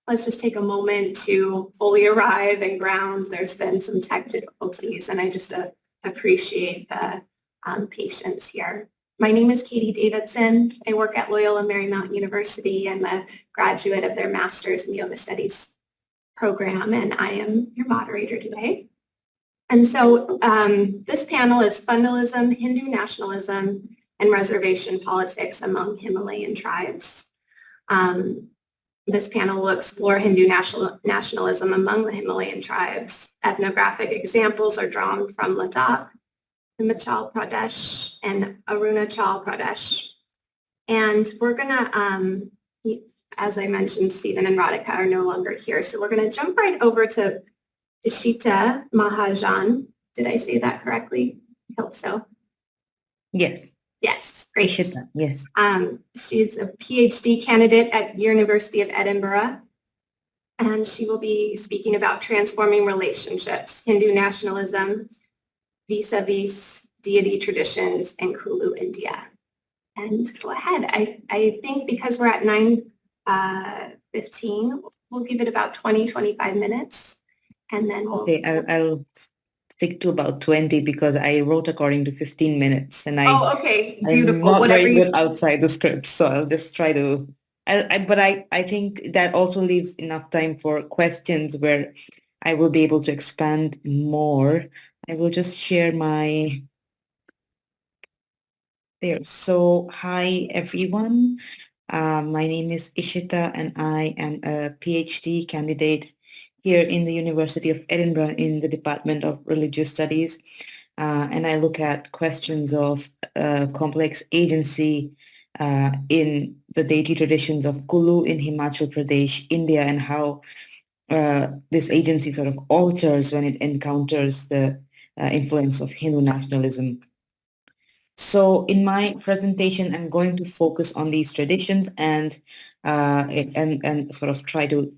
Let's just take a moment to fully arrive and ground. There's been some tech difficulties, and I just appreciate the patience here. My name is Katie Davidson. I work at Loyola Marymount University. I'm a graduate of their Master's in Yoga Studies program, and I am your moderator today. And so this panel is Fundamentalism, Hindu Nationalism, and Reservation Politics among Himalayan Tribes. This panel will explore Hindu nationalism among the Himalayan tribes. Ethnographic examples are drawn from Ladakh, Himachal Pradesh, and Arunachal Pradesh. And we're gonna, as I mentioned, Stephen and Radhika are no longer here, so we're gonna jump right over to Ishita Mahajan. Did I say that correctly? I hope so. Yes. Yes, great. Ishita, yes. She's a PhD candidate at University of Edinburgh, and she will be speaking about transforming relationships, Hindu nationalism, vis-a-vis deity traditions in Kulu, India. And go ahead. I think because we're at 9:15, we'll give it about 25 minutes, and then we'll... Okay, I'll stick to about 20 because I wrote according to 15 minutes and okay, beautiful. I'm not very good outside the script, so I'll just try to, but I think that also leaves enough time for questions where I will be able to expand more. I will just share my, there. So hi everyone, my name is Ishita and I am a PhD candidate here in the University of Edinburgh in the Department of Religious Studies. And I look at questions of complex agency in the deity traditions of Kulu in Himachal Pradesh, India, and how this agency sort of alters when it encounters the influence of Hindu nationalism. So in my presentation, I'm going to focus on these traditions and sort of try to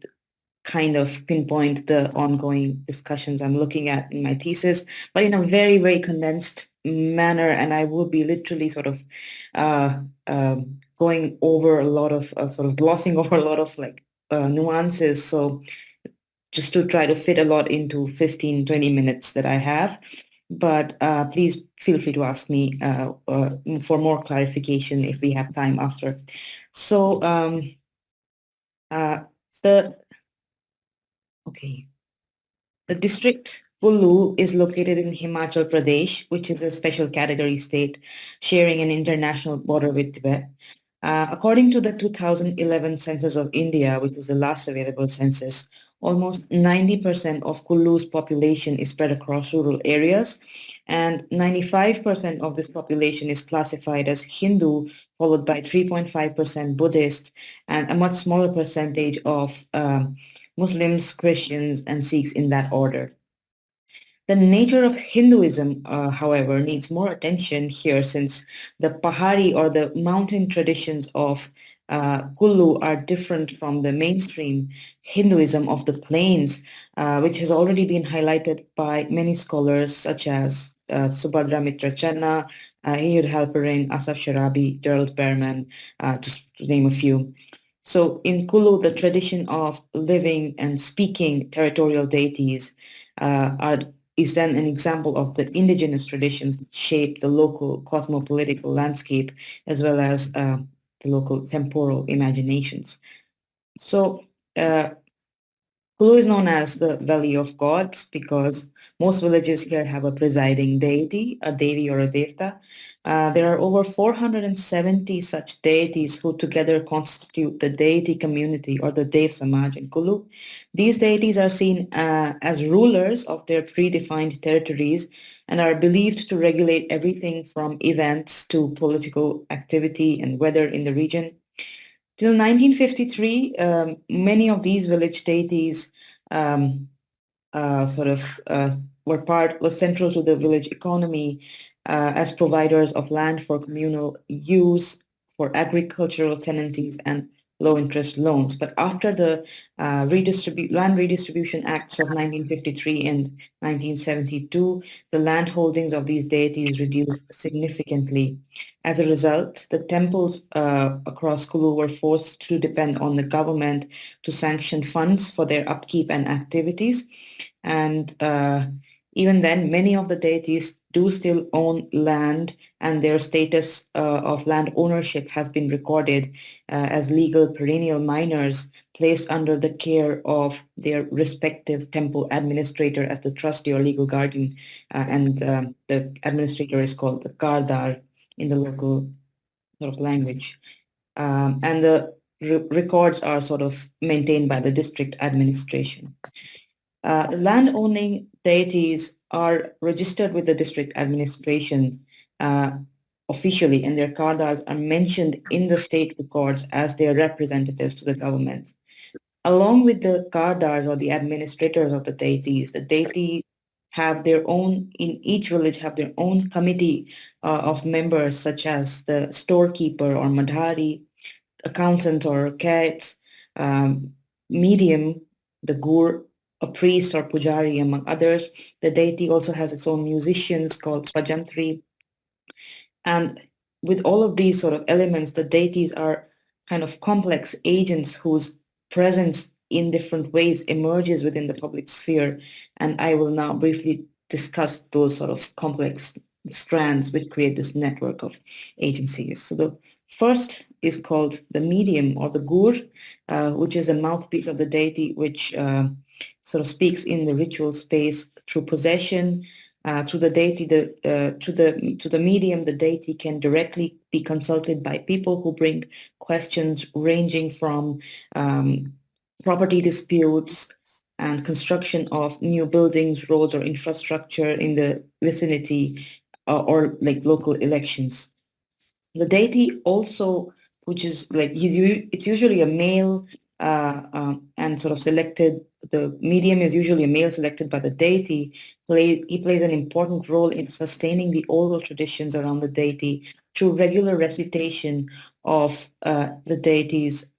kind of pinpoint the ongoing discussions I'm looking at in my thesis, but in a very, very condensed manner. And I will be literally sort of going over a lot of, sort of glossing over a lot of like nuances. So just to try to fit a lot into 15, 20 minutes that I have. But please feel free to ask me for more clarification if we have time after. So the district Kulu is located in Himachal Pradesh, which is a special category state sharing an international border with Tibet. According to the 2011 census of India, which is the last available census, almost 90% of Kulu's population is spread across rural areas, and 95% of this population is classified as Hindu, followed by 3.5% Buddhist, and a much smaller percentage of Muslims, Christians, and Sikhs in that order. The nature of Hinduism, however, needs more attention here since the Pahari or the mountain traditions of Kulu are different from the mainstream Hinduism of the plains, which has already been highlighted by many scholars such as Subhadra Mitra Channa, Ehud Halperin, Asaf Sharabi, Gerald Behrman, just to name a few. So in Kulu, the tradition of living and speaking territorial deities is then an example of the indigenous traditions that shape the local cosmopolitical landscape as well as the local temporal imaginations. So Kulu is known as the Valley of Gods because most villages here have a presiding deity, a devi or a devta. There are over 470 such deities who together constitute the deity community or the Dev Samaj in Kulu. These deities are seen as rulers of their predefined territories and are believed to regulate everything from events to political activity and weather in the region. Till 1953, many of these village deities were central to the village economy as providers of land for communal use, for agricultural tenancies, and low-interest loans. But after the Land Redistribution Acts of 1953 and 1972, the land holdings of these deities reduced significantly. As a result, the temples across Kulu were forced to depend on the government to sanction funds for their upkeep and activities. And even then, many of the deities do still own land, and their status of land ownership has been recorded as legal perennial minors placed under the care of their respective temple administrator as the trustee or legal guardian, and the administrator is called the Kardar in the local sort of language. And the records are sort of maintained by the district administration. Land-owning deities are registered with the district administration officially, and their kardars are mentioned in the state records as their representatives to the government. Along with the kardars or the administrators of the deities have their own, in each village have their own committee of members, such as the storekeeper or madhari, accountant or cat, medium, the gur, a priest or pujari, among others. The deity also has its own musicians called bhajantri. And with all of these sort of elements, the deities are kind of complex agents whose presence in different ways emerges within the public sphere. And I will now briefly discuss those sort of complex strands which create this network of agencies. So the first is called the medium or the gur, which is the mouthpiece of the deity, which sort of speaks in the ritual space through possession. To the deity, to the medium, the deity can directly be consulted by people who bring questions ranging from property disputes and construction of new buildings, roads, or infrastructure in the vicinity, or like local elections. The deity also, which is like it's usually a male and sort of selected. The medium is usually a male selected by the deity. He plays an important role in sustaining the oral traditions around the deity through regular recitation of the deity's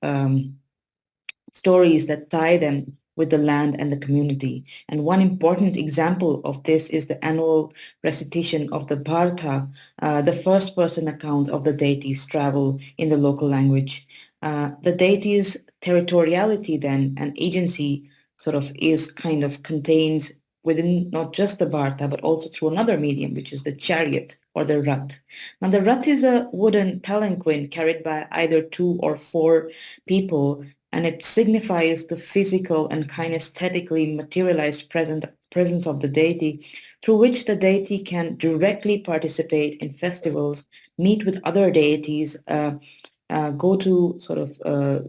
stories that tie them with the land and the community. And one important example of this is the annual recitation of the Bharata, the first-person account of the deity's travel in the local language. The deity's territoriality then and agency sort of is kind of contained within not just the Bharata, but also through another medium, which is the chariot or the rath. Now, the rath is a wooden palanquin carried by either 2 or 4 people, and it signifies the physical and kinesthetically materialized presence of the deity, through which the deity can directly participate in festivals, meet with other deities, go to sort of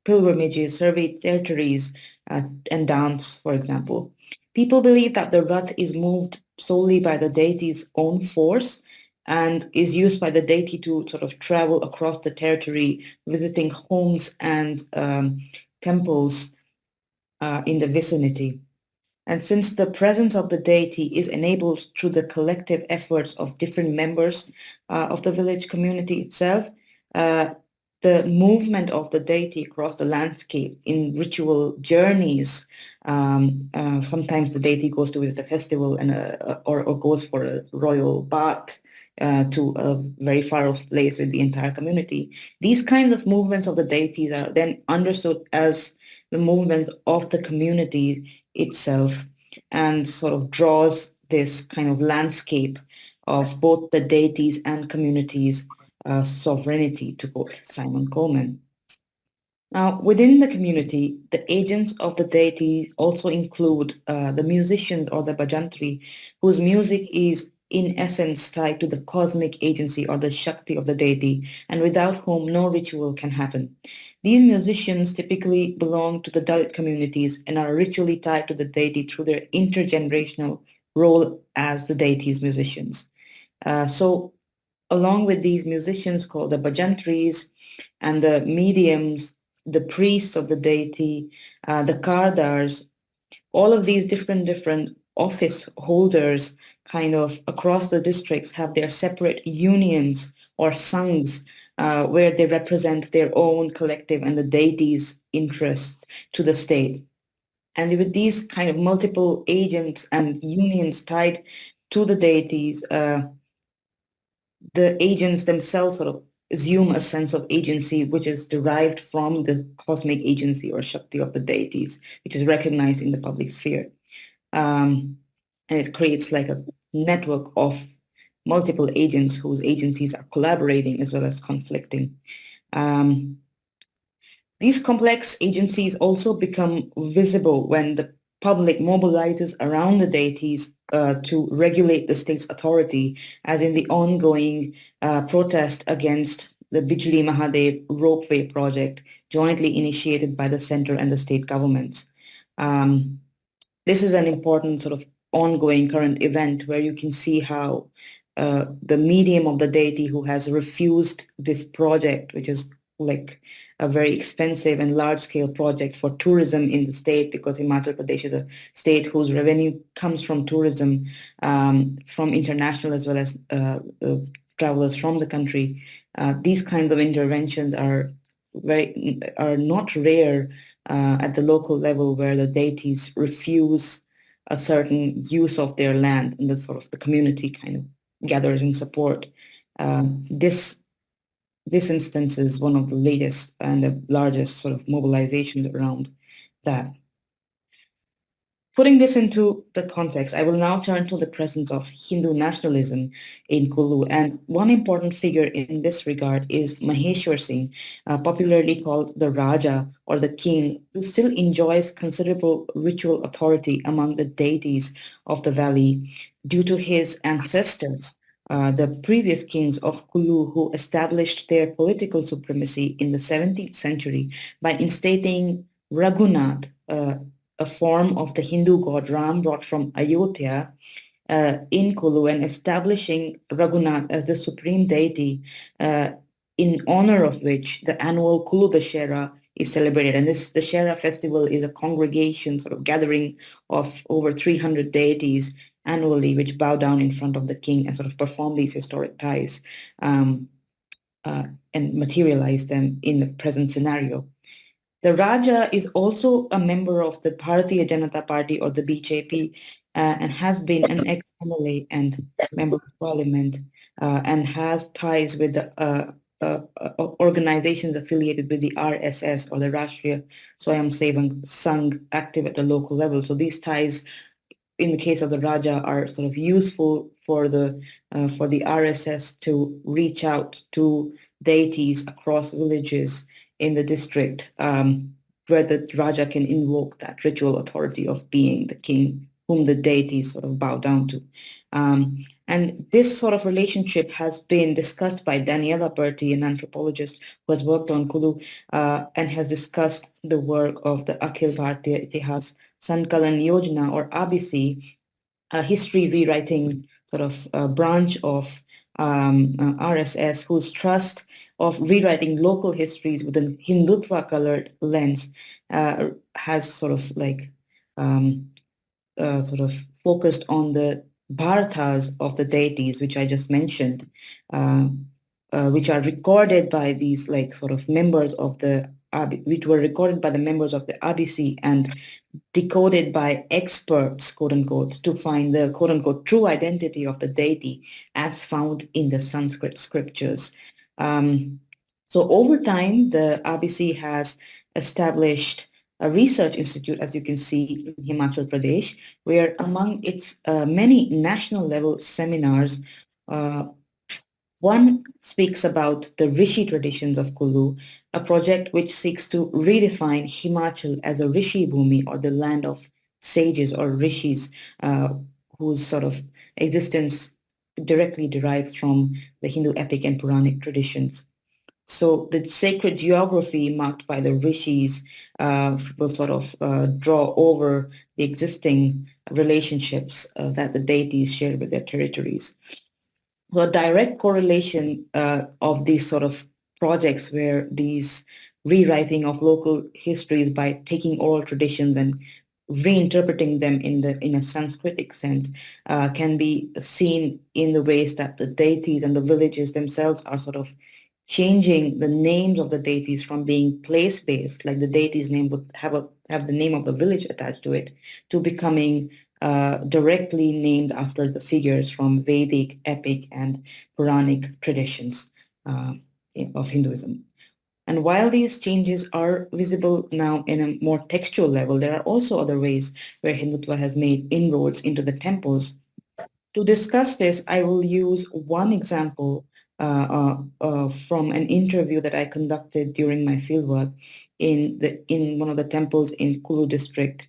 pilgrimages, survey territories, and dance, for example. People believe that the rath is moved solely by the deity's own force and is used by the deity to sort of travel across the territory, visiting homes and temples in the vicinity. And since the presence of the deity is enabled through the collective efforts of different members of the village community itself, the movement of the deity across the landscape in ritual journeys. Sometimes the deity goes to visit a festival and or goes for a royal bath to a very far off place with the entire community. These kinds of movements of the deities are then understood as the movement of the community itself, and sort of draws this kind of landscape of both the deities and communities' sovereignty, to quote Simon Coleman. Now, within the community, the agents of the deity also include the musicians or the bhajantri, whose music is in essence tied to the cosmic agency or the Shakti of the deity, and without whom no ritual can happen. These musicians typically belong to the Dalit communities and are ritually tied to the deity through their intergenerational role as the deity's musicians. So along with these musicians called the bhajantris and the mediums, the priests of the deity, the kardars, all of these different office holders kind of across the districts have their separate unions or sanghs where they represent their own collective and the deity's interests to the state. And with these kind of multiple agents and unions tied to the deities, the agents themselves sort of assume a sense of agency which is derived from the cosmic agency or Shakti of the deities, which is recognized in the public sphere. And it creates like a network of multiple agents whose agencies are collaborating as well as conflicting. These complex agencies also become visible when the public mobilizes around the deities to regulate the state's authority, as in the ongoing protest against the Bijli Mahadev ropeway project, jointly initiated by the center and the state governments. This is an important sort of ongoing current event where you can see how the medium of the deity who has refused this project, which is like a very expensive and large-scale project for tourism in the state, because Himachal Pradesh is a state whose revenue comes from tourism, from international as well as travelers from the country. These kinds of interventions are not rare at the local level, where the deities refuse a certain use of their land, and the sort of the community kind of gathers in support. This instance is one of the latest and the largest sort of mobilizations around that. Putting this into the context, I will now turn to the presence of Hindu nationalism in Kulu. And one important figure in this regard is Maheshwar Singh, popularly called the Raja or the king, who still enjoys considerable ritual authority among the deities of the valley due to his ancestors, the previous kings of Kulu, who established their political supremacy in the 17th century by instating Raghunath, a form of the Hindu god Ram brought from Ayodhya in Kulu, and establishing Raghunath as the supreme deity, in honor of which the annual Kulu Dashera is celebrated. And this Dashera festival is a congregation sort of gathering of over 300 deities annually, which bow down in front of the king and sort of perform these historic ties and materialize them in the present scenario. The Raja is also a member of the Bharatiya Janata Party, or the BJP, and has been an ex-MLA and member of parliament, and has ties with the organizations affiliated with the RSS, or the Rashtriya Swayamsevak Sangh, active at the local level. So these ties, in the case of the Raja, are sort of useful for the RSS to reach out to deities across villages in the district, where the Raja can invoke that ritual authority of being the king whom the deities sort of bow down to. And this sort of relationship has been discussed by Daniela Berti, an anthropologist who has worked on Kulu and has discussed the work of the Akhil Bharatiya Itihas Sankalan Yojana, or ABC, a history rewriting sort of branch of RSS, whose trust of rewriting local histories with a Hindutva colored lens has sort of like sort of focused on the Bharatas of the deities, which I just mentioned, which are recorded by these like sort of members of the which were recorded by the members of the ABC and decoded by experts, quote unquote, to find the quote unquote true identity of the deity as found in the Sanskrit scriptures. So over time, the ABC has established a research institute, as you can see, in Himachal Pradesh, where among its many national level seminars, one speaks about the Rishi traditions of Kulu, a project which seeks to redefine Himachal as a Rishi Bhumi, or the land of sages or rishis, whose sort of existence directly derives from the Hindu epic and Puranic traditions. So the sacred geography marked by the rishis will sort of draw over the existing relationships that the deities share with their territories. So a direct correlation of these sort of projects, where these rewriting of local histories by taking oral traditions and reinterpreting them in a Sanskritic sense, can be seen in the ways that the deities and the villages themselves are sort of changing the names of the deities from being place-based, like the deity's name would have the name of the village attached to it, to becoming directly named after the figures from Vedic, epic, and Puranic traditions uh, of Hinduism. And while these changes are visible now in a more textual level, there are also other ways where Hindutva has made inroads into the temples. To discuss this, I will use one example from an interview that I conducted during my fieldwork in one of the temples in Kulu district.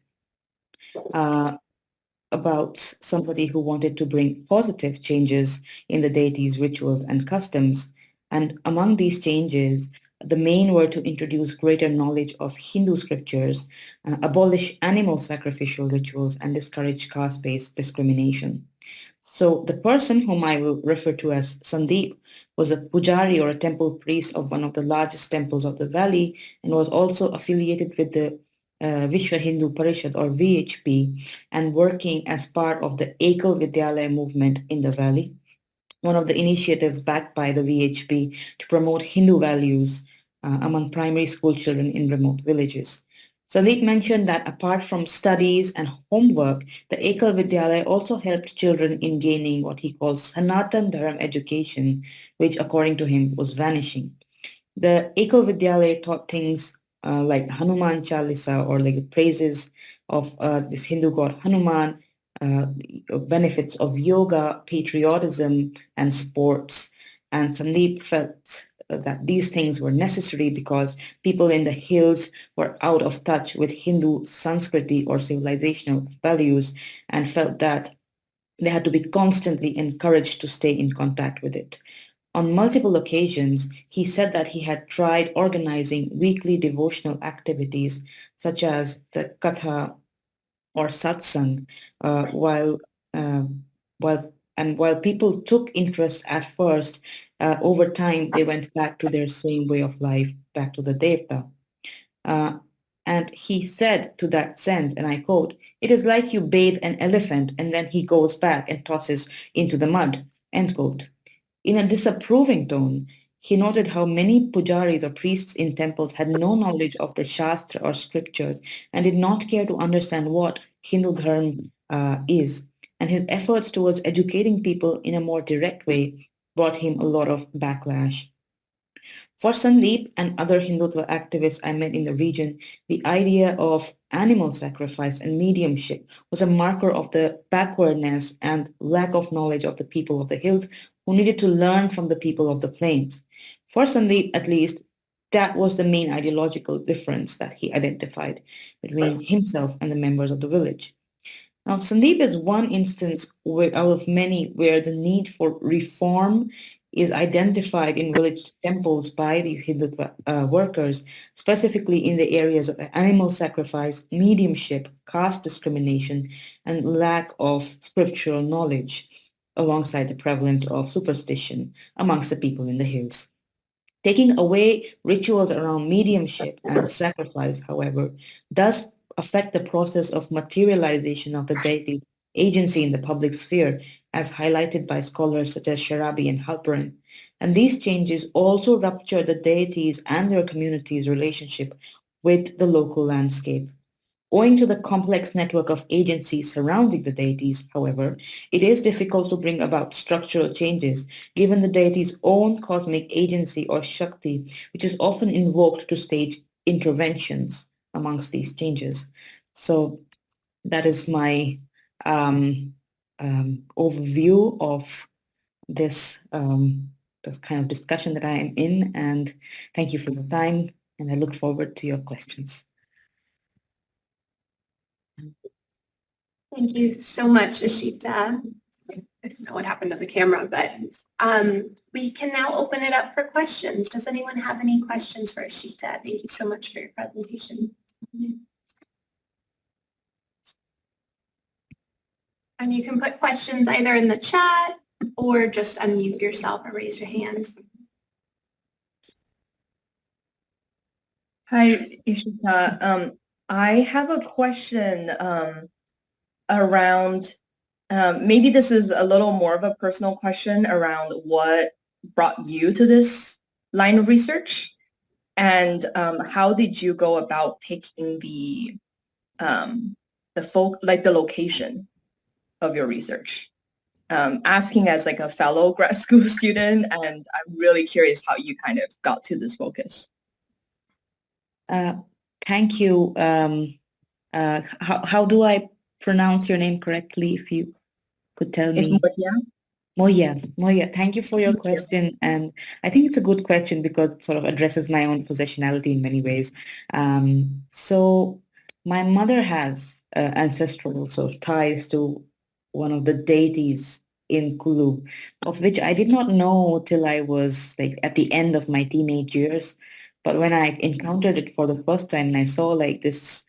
About somebody who wanted to bring positive changes in the deity's rituals and customs. And among these changes, the main were to introduce greater knowledge of Hindu scriptures, abolish animal sacrificial rituals, and discourage caste-based discrimination. So the person whom I will refer to as Sandeep was a pujari or a temple priest of one of the largest temples of the valley and was also affiliated with the Vishwa Hindu Parishad or VHP and working as part of the Ekal Vidyalaya movement in the valley, one of the initiatives backed by the VHP to promote Hindu values among primary school children in remote villages. Sandeep mentioned that apart from studies and homework, the Ekal Vidyalaya also helped children in gaining what he calls Sanatan Dharam education, which according to him was vanishing. The Ekal Vidyalaya taught things like Hanuman Chalisa or like the praises of this Hindu god Hanuman, benefits of yoga, patriotism, and sports. And Sandeep felt that these things were necessary because people in the hills were out of touch with Hindu Sanskriti or civilizational values and felt that they had to be constantly encouraged to stay in contact with it. On multiple occasions, he said that he had tried organizing weekly devotional activities such as the katha or satsang, while uh, while people took interest at first, over time they went back to their same way of life, back to the devta. Uh, and he said to that sense, and I quote, "It is like you bathe an elephant and then he goes back and tosses into the mud," end quote. In a disapproving tone, he noted how many pujaris or priests in temples had no knowledge of the Shastra or scriptures and did not care to understand what Hindu Dharma is. And his efforts towards educating people in a more direct way brought him a lot of backlash. For Sandeep and other Hindutva activists I met in the region, the idea of animal sacrifice and mediumship was a marker of the backwardness and lack of knowledge of the people of the hills who needed to learn from the people of the plains. For Sandeep, at least, that was the main ideological difference that he identified between himself and the members of the village. Now, Sandeep is one instance out of many where the need for reform is identified in village temples by these Hindu workers, specifically in the areas of animal sacrifice, mediumship, caste discrimination, and lack of scriptural knowledge, alongside the prevalence of superstition amongst the people in the hills. Taking away rituals around mediumship and sacrifice, however, does affect the process of materialization of the deity's agency in the public sphere, as highlighted by scholars such as Sharabi and Halperin. And these changes also rupture the deities and their community's relationship with the local landscape. Owing to the complex network of agencies surrounding the deities, however, it is difficult to bring about structural changes given the deity's own cosmic agency or Shakti, which is often invoked to stage interventions amongst these changes. So that is my overview of this kind of discussion that I am in, and thank you for your time, and I look forward to your questions. Thank you so much, Ishita. I don't know what happened to the camera, but we can now open it up for questions. Does anyone have any questions for Ishita? Thank you so much for your presentation. And you can put questions either in the chat or just unmute yourself or raise your hand. Hi, Ishita. I have a question around, maybe this is a little more of a personal question around what brought you to this line of research? And how did you go about picking the location of your research? Asking as like a fellow grad school student, and I'm really curious how you kind of got to this focus. Thank you. How do I pronounce your name correctly? If you could tell It's me. Moya. Moya, thank you for your Thank you. question. And I think it's a good question because it sort of addresses my own positionality in many ways. So my mother has ancestral sort of ties to one of the deities in Kulu, of which I did not know till I was like at the end of my teenage years. But when I encountered it for the first time and I saw like this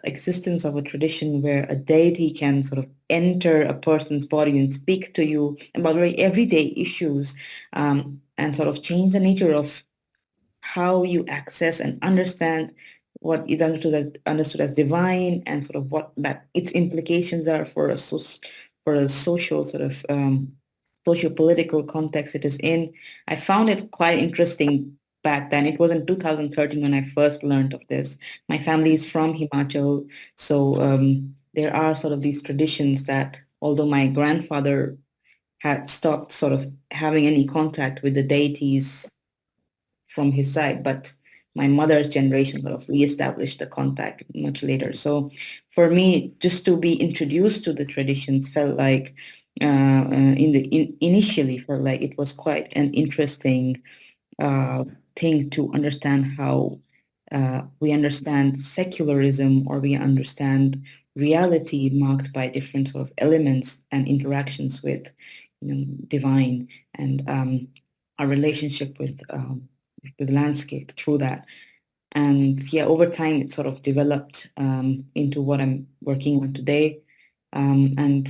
existence of a tradition where a deity can sort of enter a person's body and speak to you about very everyday issues, and sort of change the nature of how you access and understand what is understood as divine, and sort of what that its implications are for a social sort of socio-political context it is in. I found it quite interesting back then. It was in 2013 when I first learned of this. My family is from Himachal, so there are sort of these traditions that, although my grandfather had stopped sort of having any contact with the deities from his side, but my mother's generation sort of reestablished the contact much later. So for me, just to be introduced to the traditions felt like initially felt like it was quite an interesting thing to understand how we understand secularism, or we understand reality marked by different sort of elements and interactions with divine, and our relationship with the landscape through that. And yeah, over time it sort of developed into what I'm working on today. I mean,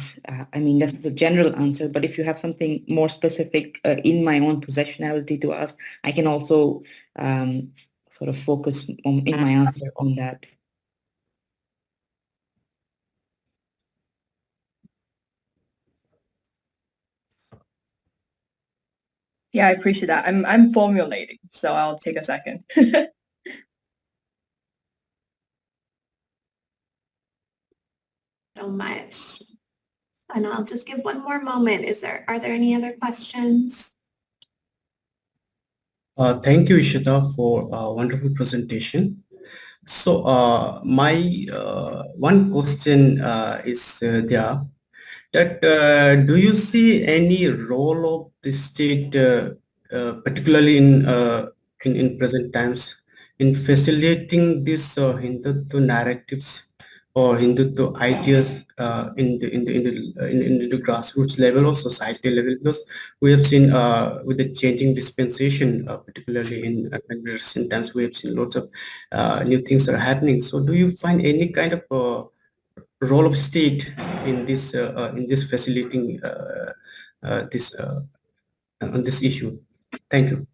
that's the general answer, but if you have something more specific in my own possessionality to ask, I can also sort of focus in my answer on that. Yeah, I appreciate that. I'm formulating, so I'll take a second. So much. And I'll just give one more moment. Are there any other questions? Thank you, Ishita, for a wonderful presentation. So my one question is there that do you see any role of the state, particularly in present times, in facilitating these Hindutva narratives or Hindutva ideas in the grassroots level or society level? Because we have seen with the changing dispensation, particularly in recent times, we have seen lots of new things are happening. So do you find any kind of role of state in this facilitating this on this issue? Thank you.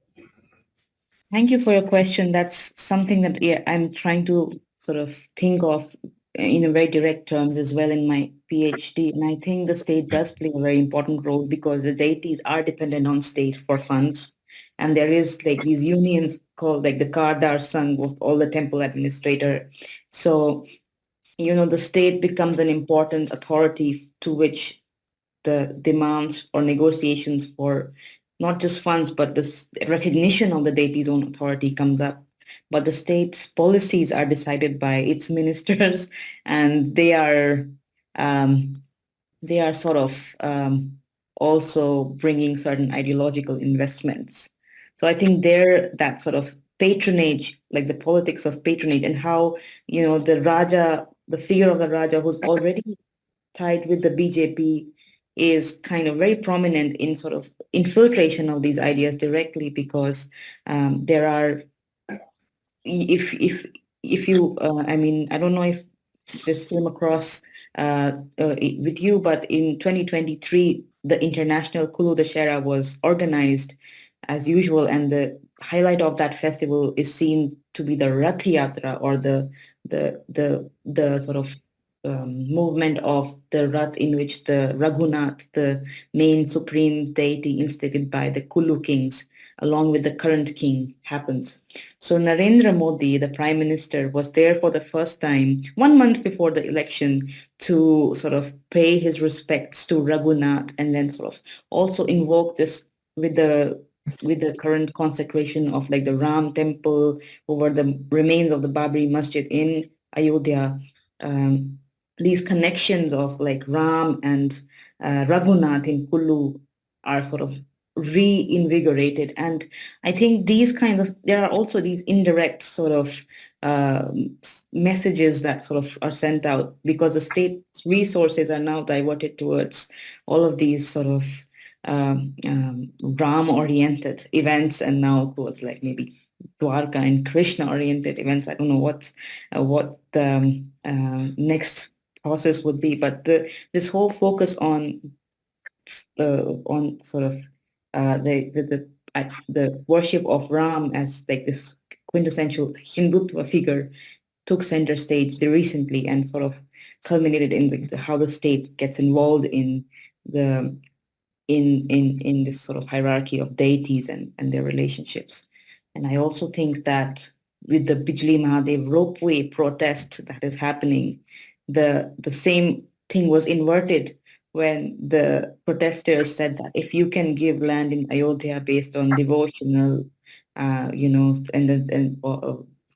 Thank you for your question. That's something that I'm trying to sort of think of in a very direct terms as well in my PhD. And I think the state does play a very important role because the deities are dependent on state for funds. And there is like these unions called like the Kardar Sangh of all the temple administrator. So, the state becomes an important authority to which the demands or negotiations for not just funds, but this recognition of the deity's own authority comes up. But the state's policies are decided by its ministers, and they are sort of also bringing certain ideological investments. So I think that sort of patronage, like the politics of patronage, and how the Raja, the figure of the Raja, who's already tied with the BJP, is kind of very prominent in sort of infiltration of these ideas directly, because there are, if you, I mean, I don't know if this came across with you, but in 2023, the International Kulu Dashera was organized as usual, and the highlight of that festival is seen to be the Rath Yatra, or the sort of movement of the Rath, in which the Raghunath, the main supreme deity instated by the Kulu kings, along with the current king, happens. So Narendra Modi, the prime minister, was there for the first time 1 month before the election to sort of pay his respects to Raghunath, and then sort of also invoke this with the current consecration of like the Ram temple over the remains of the Babri Masjid in Ayodhya. These connections of like Ram and Raghunath in Kulu are sort of reinvigorated. And I think there are also these indirect sort of messages that sort of are sent out, because the state resources are now diverted towards all of these sort of Ram-oriented events, and now towards like maybe Dwarka and Krishna-oriented events. I don't know what the next process would be, but this whole focus on sort of the worship of Ram as like this quintessential Hindutva figure took center stage recently, and sort of culminated in how the state gets involved in this sort of hierarchy of deities and their relationships. And I also think that with the Bijli Mahadev ropeway protest that is happening, the same thing was inverted when the protesters said that if you can give land in Ayodhya based on devotional,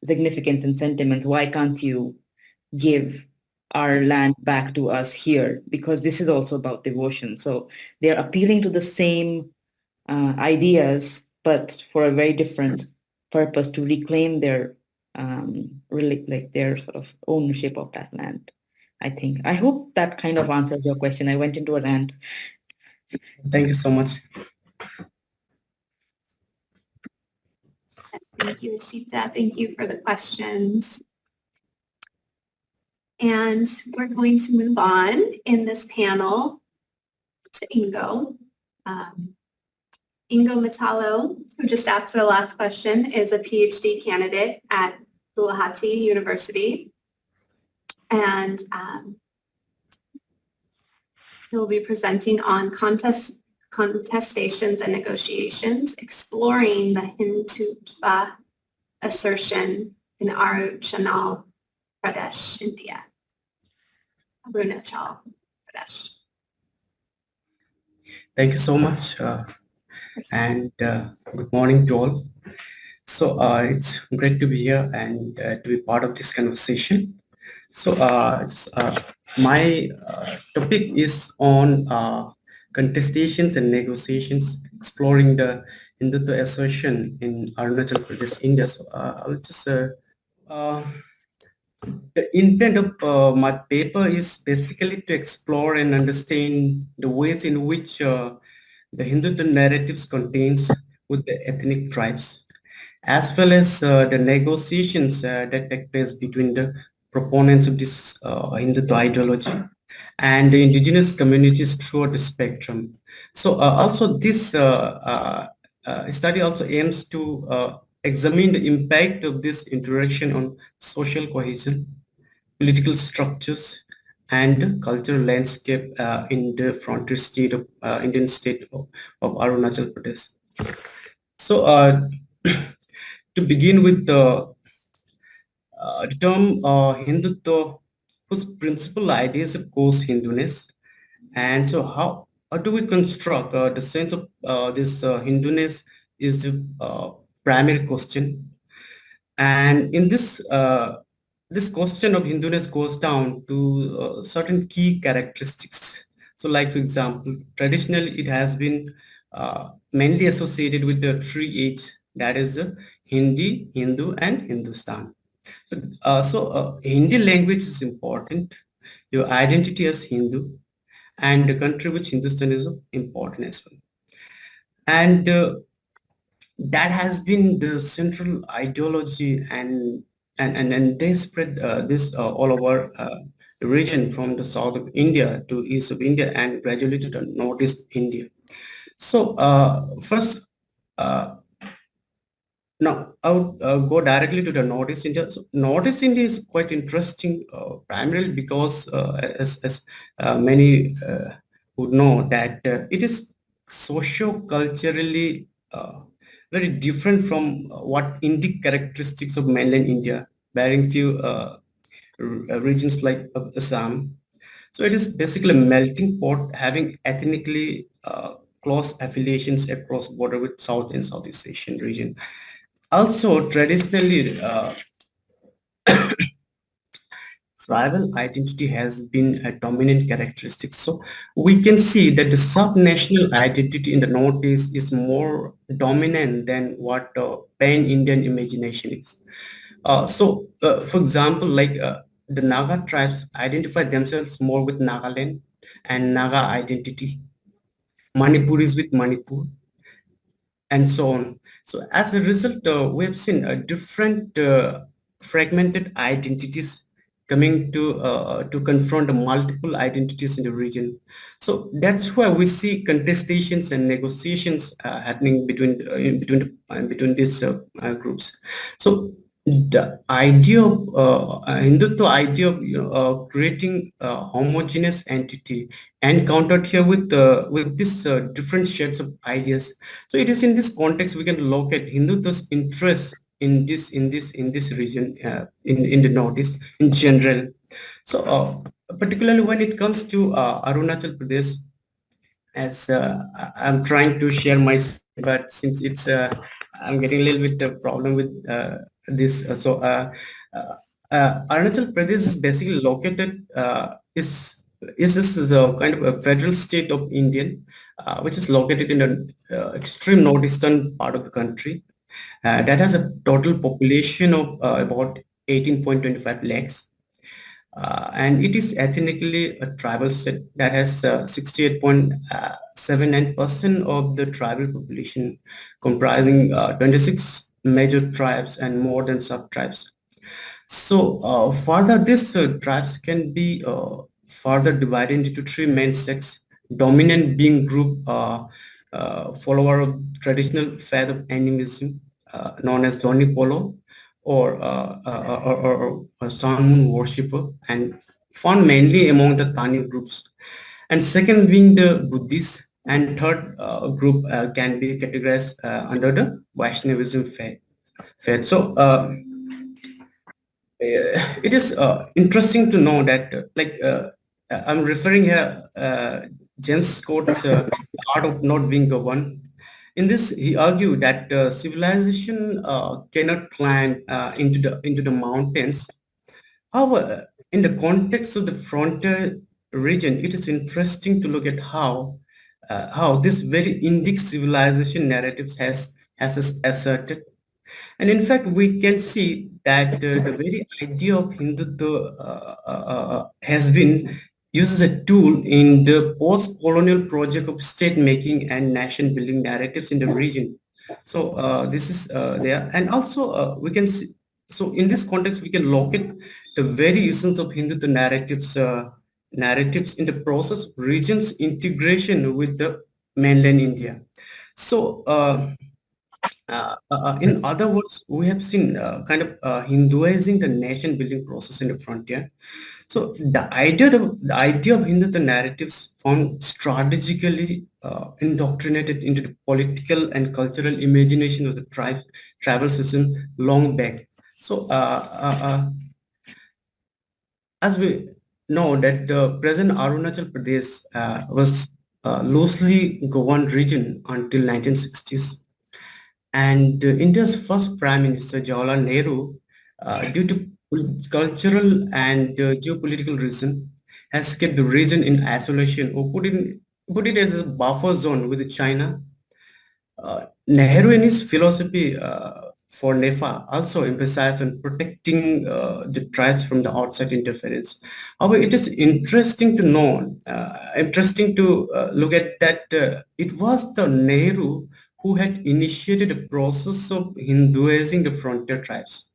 significance and sentiments, why can't you give our land back to us here? Because this is also about devotion. So they're appealing to the same ideas, but for a very different purpose, to reclaim their their sort of ownership of that land. I hope that kind of answers your question. I went into a rant. Thank you so much. Thank you, Ishita. Thank you for the questions. And we're going to move on in this panel to Ingo. Ingo Mitalo, who just asked the last question, is a PhD candidate at Guwahati University. And he'll be presenting on contestations and negotiations, exploring the Hindutva assertion in Arunachal Pradesh, India. Arunachal Pradesh. Thank you so much. And good morning to all. So it's great to be here and to be part of this conversation. So my topic is on contestations and negotiations, exploring the Hindutva assertion in Arunachal Pradesh, India. So I'll just the intent of my paper is basically to explore and understand the ways in which the Hindutva narratives contains with the ethnic tribes, as well as the negotiations that take place between the proponents of this Hindutva ideology and the indigenous communities throughout the spectrum. So also this study also aims to examine the impact of this interaction on social cohesion, political structures, and cultural landscape in the frontier state of Indian state of Arunachal Pradesh. So to begin with the term Hindutva, whose principal idea is of course Hinduness, and so how do we construct the sense of this Hinduness is the primary question. And in this this question of Hinduness goes down to certain key characteristics. So like, for example, traditionally it has been mainly associated with the three H's, that is the Hindi, Hindu, and Hindustan. So Hindi language is important, your identity as Hindu, and the country which Hindustan is important as well. And that has been the central ideology, and they spread this all over the region from the south of India to east of India and gradually to the northeast India. So first, Now, I would go directly to the Northeast India. So Northeast India is quite interesting, primarily because, as many would know, that it is socio-culturally very different from what Indic characteristics of mainland India, bearing few regions like Assam. So it is basically a melting pot having ethnically close affiliations across border with South and Southeast Asian region. Also, traditionally, tribal identity has been a dominant characteristic. So we can see that the sub-national identity in the Northeast is more dominant than what pan-Indian imagination is. For example, like the Naga tribes identify themselves more with Nagaland and Naga identity, Manipuris with Manipur, and so on. So as a result, we have seen different fragmented identities coming to confront multiple identities in the region. So that's why we see contestations and negotiations happening between these groups. So the idea of Hindutva idea of creating a homogeneous entity encountered here with this different shades of ideas. So it is in this context we can locate Hindutva's interest in this region, in the Northeast in general. So particularly when it comes to Arunachal Pradesh, as I'm trying to share my, but since it's I'm getting a little bit of problem with this. Arunachal Pradesh is basically located is this is a kind of a federal state of Indian, which is located in the extreme northeastern part of the country. That has a total population of about 18.25 lakhs. And it is ethnically a tribal state that has 68.79% of the tribal population, comprising 26 major tribes and more than sub-tribes. So further, these tribes can be further divided into three main sects, dominant being group follower of traditional faith of animism, known as Doni Polo, or sun moon worshipper, and found mainly among the Tani groups. And second being the Buddhist, and third group can be categorized under the Vaishnavism faith. So it is interesting to know that I'm referring here James Scott's art of not being governed. In this, he argued that civilization cannot climb into the mountains. However, in the context of the frontier region, it is interesting to look at how this very Indic civilization narratives has asserted. And in fact, we can see that the very idea of Hindutva has been used as a tool in the post-colonial project of state-making and nation-building narratives in the region. So this is there. And also we can see, so in this context, we can locate the very essence of Hindutva narratives in the process of region's integration with the mainland India. So in other words, we have seen kind of Hinduizing the nation building process in the frontier. So the idea of Hindutva narratives found strategically indoctrinated into the political and cultural imagination of the tribal system long back. So as we know that the present Arunachal Pradesh was loosely governed region until 1960s. And India's first Prime Minister, Jawaharlal Nehru, due to cultural and geopolitical reason, has kept the region in isolation or put it as a buffer zone with China. Nehru, in his philosophy for NEFA, also emphasized on protecting the tribes from the outside interference. However, it is interesting to know, look at that it was the Nehru who had initiated a process of Hinduizing the frontier tribes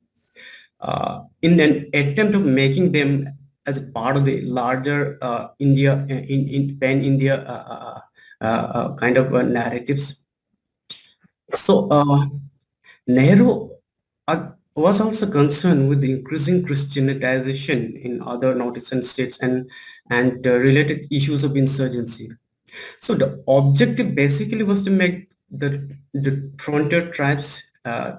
in an attempt of making them as a part of the larger India, in pan-India kind of narratives. So Nehru was also concerned with the increasing Christianization in other northeastern states and related issues of insurgency. So the objective basically was to make the frontier uh,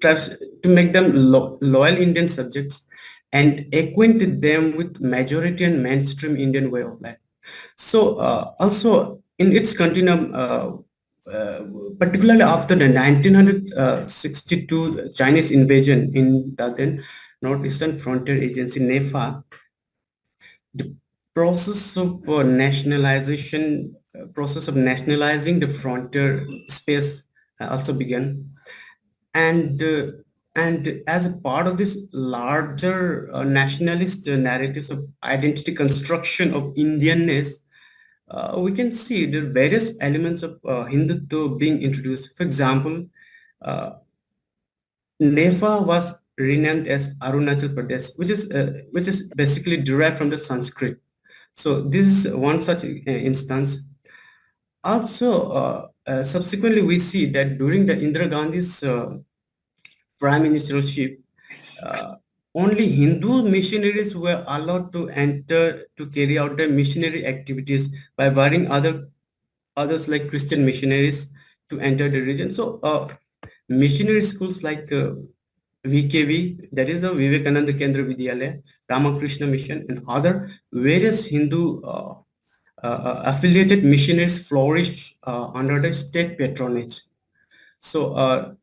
tribes to make them loyal Indian subjects and acquainted them with majority and mainstream Indian way of life. So also in its continuum, particularly after the 1962 Chinese invasion in the then Northeastern Frontier Agency (NEFA), the process of nationalizing the frontier space also began, and as a part of this larger nationalist narratives of identity construction of Indianness, we can see the various elements of Hindutva being introduced. For example, uh, Nefa was renamed as Arunachal Pradesh, which is basically derived from the Sanskrit. So this is one such instance. Also, subsequently, we see that during the Indira Gandhi's prime ministership, uh, only Hindu missionaries were allowed to enter to carry out their missionary activities by barring others like Christian missionaries to enter the region. So missionary schools like VKV, that is the Vivekananda Kendra Vidyalaya, Ramakrishna Mission, and other various Hindu affiliated missionaries flourished under the state patronage. So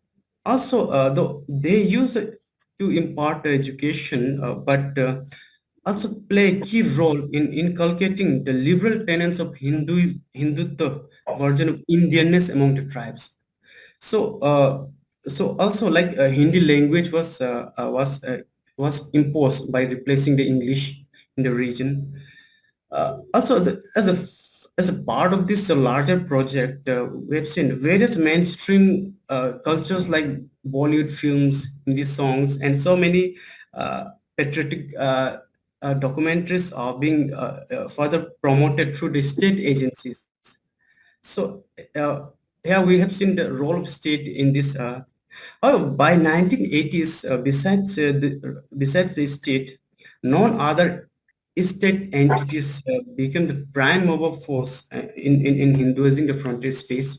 also, though they use it to impart education, but also play a key role in inculcating the liberal tenets of Hindutva version of Indianness among the tribes. So, so also like Hindi language was imposed by replacing the English in the region. Also, as a part of this larger project, we have seen various mainstream cultures like Bollywood films, Hindi songs, and so many patriotic documentaries are being further promoted through the state agencies. So here we have seen the role of state in this. By 1980s, besides the state, none other state entities became the prime mover force in Hinduism the frontier space.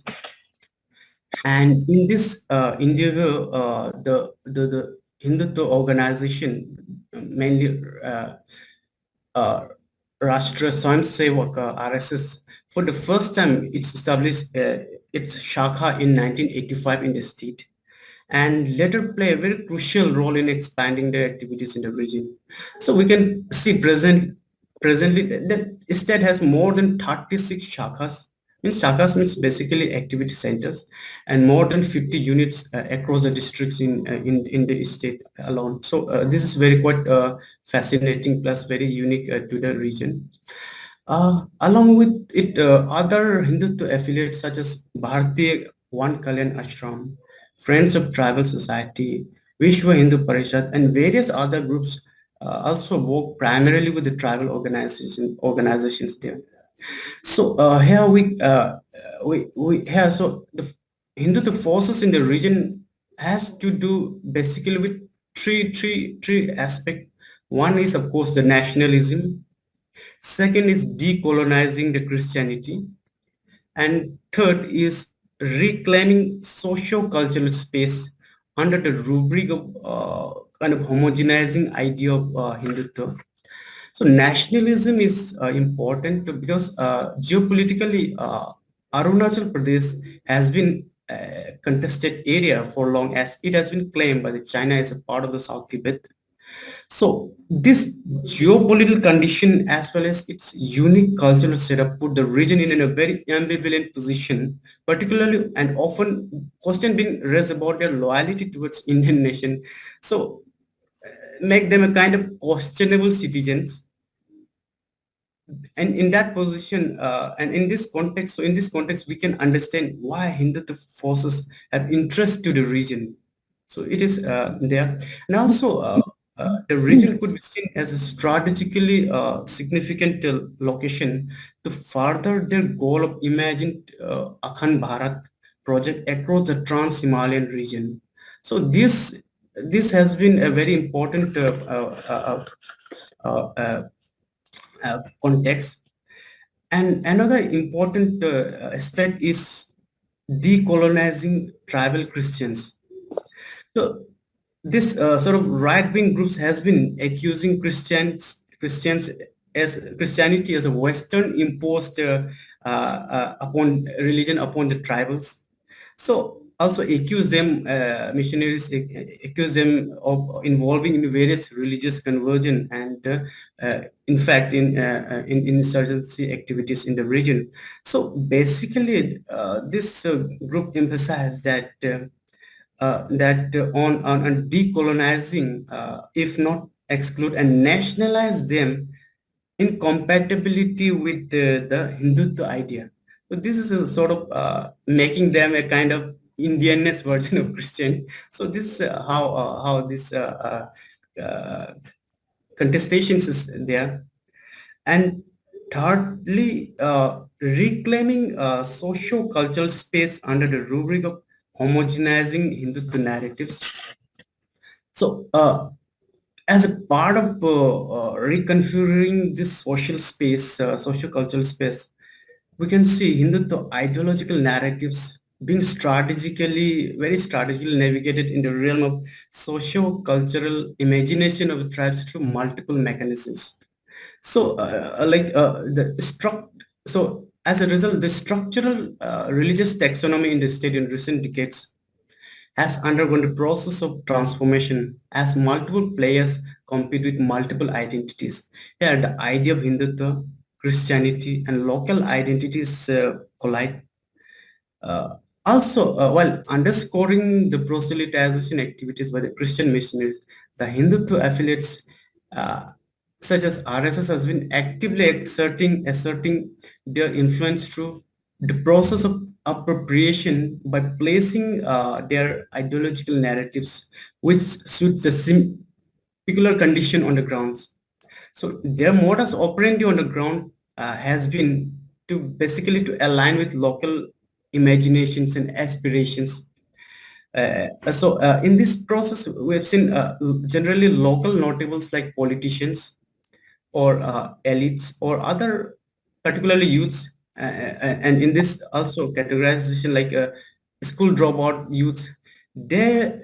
And in this endeavor, the Hindutva organization, mainly Rashtra Swayamsevak RSS, for the first time it's established its Shakha in 1985 in the state, and later play a very crucial role in expanding their activities in the region. So we can see presently that state has more than 36 shakhas. Shakhas means basically activity centers, and more than 50 units across the districts in the state alone. So this is very quite fascinating plus very unique to the region. Along with it, other Hindutva affiliates such as Bharatiya One Kalyan Ashram, Friends of Tribal Society, Vishwa Hindu Parishad, and various other groups also work primarily with the tribal organizations there. So here we have so the Hindutva forces in the region has to do basically with three aspects. One is of course the nationalism. Second is decolonizing the Christianity. And third is reclaiming socio-cultural space under the rubric of kind of homogenizing idea of Hindutva. So nationalism is important because geopolitically, Arunachal Pradesh has been a contested area for long, as it has been claimed by the China as a part of the South Tibet. So this geopolitical condition as well as its unique cultural setup put the region in a very ambivalent position, particularly and often question being raised about their loyalty towards Indian nation. So make them a kind of questionable citizens. And in that position and in this context, so in this context, we can understand why Hindutva forces have interest to the region. So it is there. And also the region could be seen as a strategically significant location to further their goal of imagined Akhand Bharat, project across the Trans-Himalayan region. So this has been a very important context. And another important aspect is decolonizing tribal Christians. So this sort of right-wing groups has been accusing Christians as Christianity as a Western imposed upon religion upon the tribals. So also accuse them, missionaries accuse them of involving in various religious conversion and in fact in insurgency activities in the region. So basically this group emphasized that on decolonizing, if not exclude and nationalize them, incompatibility with the Hindutva idea. So this is a sort of making them a kind of Indianness version of Christian. So this is how this contestations is there. And thirdly, reclaiming socio-cultural space under the rubric of homogenizing Hindutva narratives. So as a part of reconfiguring this social space, socio-cultural space, we can see Hindutva ideological narratives being very strategically navigated in the realm of socio-cultural imagination of the tribes through multiple mechanisms. So so as a result, the structural religious taxonomy in the state in recent decades has undergone the process of transformation as multiple players compete with multiple identities. Here, the idea of Hindutva, Christianity, and local identities collide. While underscoring the proselytization activities by the Christian missionaries, the Hindutva affiliates such as RSS has been actively asserting their influence through the process of appropriation by placing their ideological narratives which suits the particular condition on the grounds. So their modus operandi on the ground has been to basically to align with local imaginations and aspirations. In this process, we have seen generally local notables like politicians or elites or other particularly youths, and in this also categorization like school dropout youths, they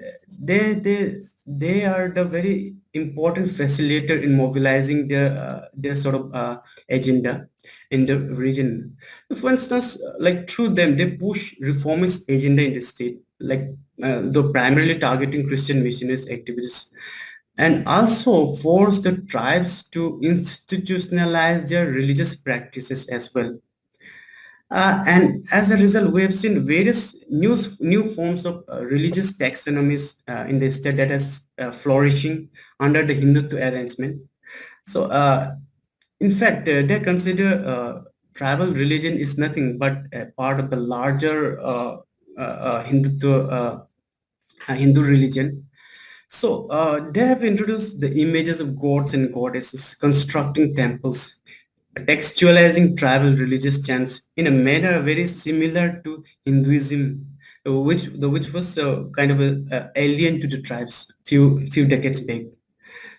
they are the very important facilitator in mobilizing their sort of agenda in the region. For instance, like through them, they push reformist agenda in the state, like though primarily targeting Christian missionaries activities, and also force the tribes to institutionalize their religious practices as well. And as a result, we have seen various new forms of religious taxonomies in the state that is flourishing under the Hindutva arrangement. So, in fact, they consider tribal religion is nothing but a part of the larger Hindu religion. So they have introduced the images of gods and goddesses, constructing temples, textualizing tribal religious chants in a manner very similar to Hinduism, which was kind of alien to the tribes few decades back.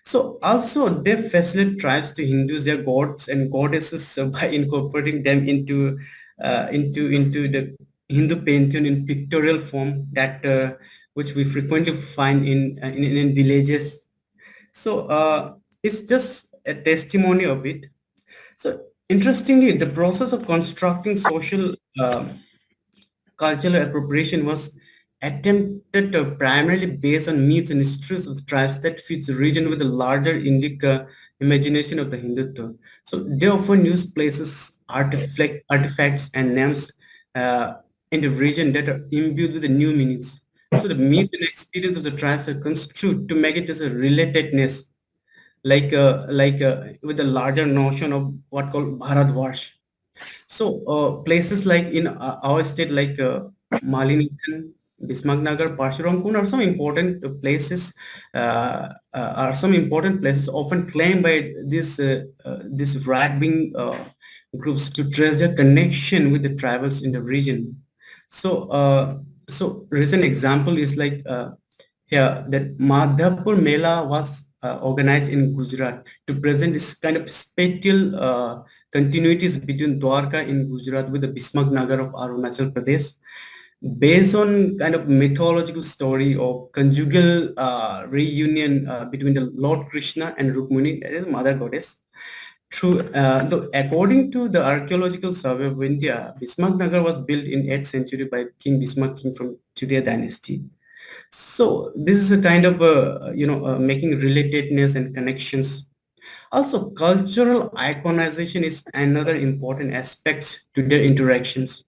So also they facilitate tribes to Hindus their gods and goddesses by incorporating them into the Hindu pantheon in pictorial form that which we frequently find in villages. So it's just a testimony of it. So interestingly, the process of constructing social cultural appropriation was attempted primarily based on myths and histories of the tribes that fits the region with the larger Indic imagination of the Hindutva. So they often use places, artifacts and names in the region that are imbued with the new meanings. So the myth and experience of the tribes are construed to make it as a relatedness, with the larger notion of what called Bharatvarsh. So places like in our state, like Malinitan, Bismarcknagar, Parshuramkund are some important places. Often claimed by these right-wing groups to trace their connection with the tribals in the region. So recent example is like here that Madhapur Mela was organized in Gujarat to present this kind of spatial continuities between Dwarka in Gujarat with the Bismarck Nagar of Arunachal Pradesh, based on kind of mythological story of conjugal reunion between the Lord Krishna and Rukmini, that is Mother Goddess. According to the Archaeological Survey of India, Bismarck Nagar was built in 8th century by King Bismarck, king from Tudeh dynasty. So this is a kind of making relatedness and connections. Also, cultural iconization is another important aspect to their interactions.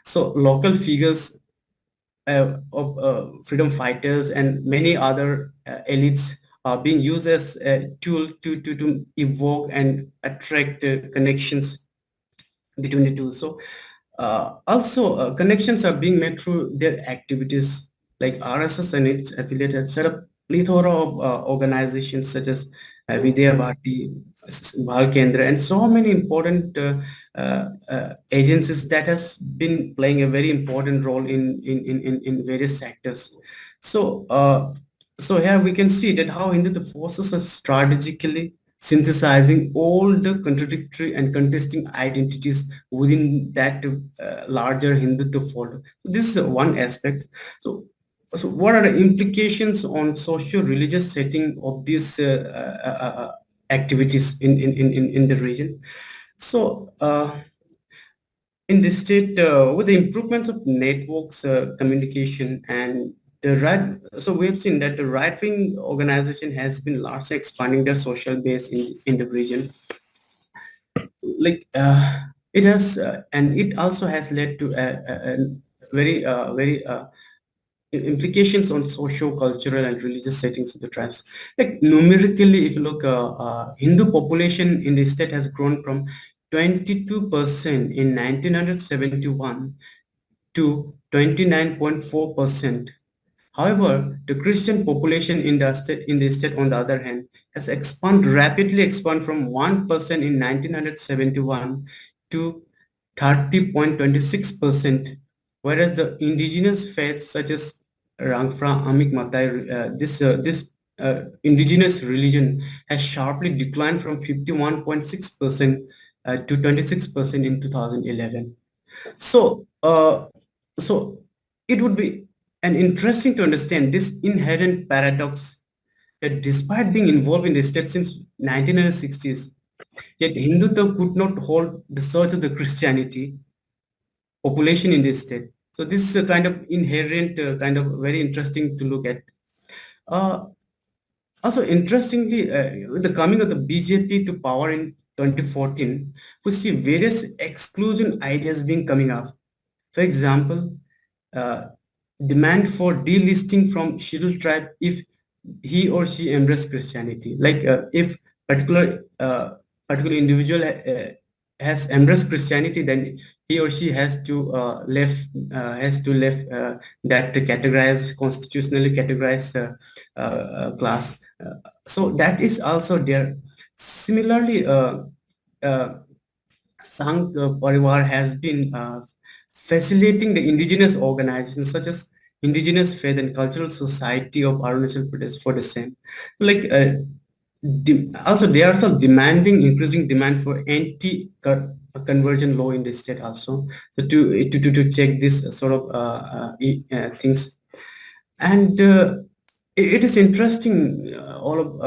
So local figures of freedom fighters and many other elites are being used as a tool to evoke and attract connections between the two. So also connections are being made through their activities, like RSS and its affiliated set up plethora of organizations such as Vidya Bharati, Bhal Kendra, and so many important agencies that has been playing a very important role in various sectors. So so here we can see that how Hindu forces are strategically synthesizing all the contradictory and contesting identities within that larger Hindutva fold. This is one aspect. So what are the implications on socio-religious setting of these activities in the region? So in this state, with the improvements of networks, communication, and so we have seen that the right-wing organization has been largely expanding their social base in the region. Like it has, and it also has led to a very implications on socio-cultural and religious settings of the tribes. Like numerically, if you look, Hindu population in the state has grown from 22% in 1971 to 29.4%. However, the Christian population in the state, on the other hand, has rapidly expanded from 1% in 1971 to 30.26%, whereas the indigenous faiths such as Rangfra, Amik Matai, this indigenous religion has sharply declined from 51.6% to 26% in 2011. So, so it would be interesting to understand this inherent paradox that despite being involved in the state since 1960s, yet Hindutva could not hold the surge of the Christianity population in the state. So this is a kind of inherent, kind of very interesting to look at. Also, interestingly, with the coming of the BJP to power in 2014, we see various exclusion ideas being coming up. For example, demand for delisting from scheduled tribe if he or she embrace Christianity. Like if particular individual has embraced Christianity, then he or she has to left that categorized, constitutionally categorized class. So that is also there. Similarly, Sangh Parivar has been facilitating the indigenous organizations such as Indigenous Faith and Cultural Society of Arunachal Pradesh for the same. Like also they are also demanding increasing demand for anti-conversion law in the state also, so to check this sort of things. And it is interesting all of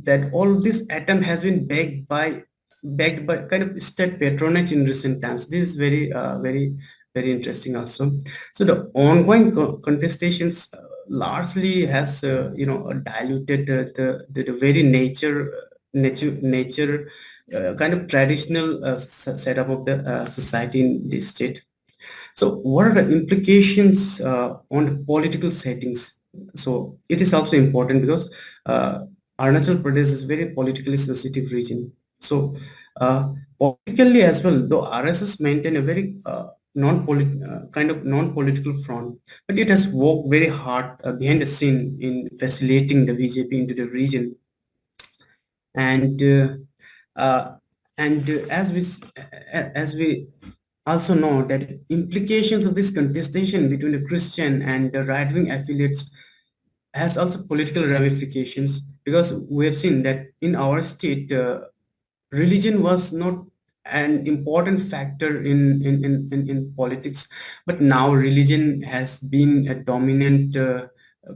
that all of this attempt has been backed by kind of state patronage in recent times. This is very interesting also. So the ongoing contestations largely has diluted the very nature kind of traditional setup of the society in this state. So what are the implications on the political settings? So it is also important because Arunachal Pradesh is very politically sensitive region. So politically as well, though RSS maintain a very kind of non-political front, but it has worked very hard behind the scene in facilitating the BJP into the region. And as we also know that implications of this contestation between the Christian and the right-wing affiliates has also political ramifications, because we have seen that in our state, religion was not an important factor in politics, but now religion has been a dominant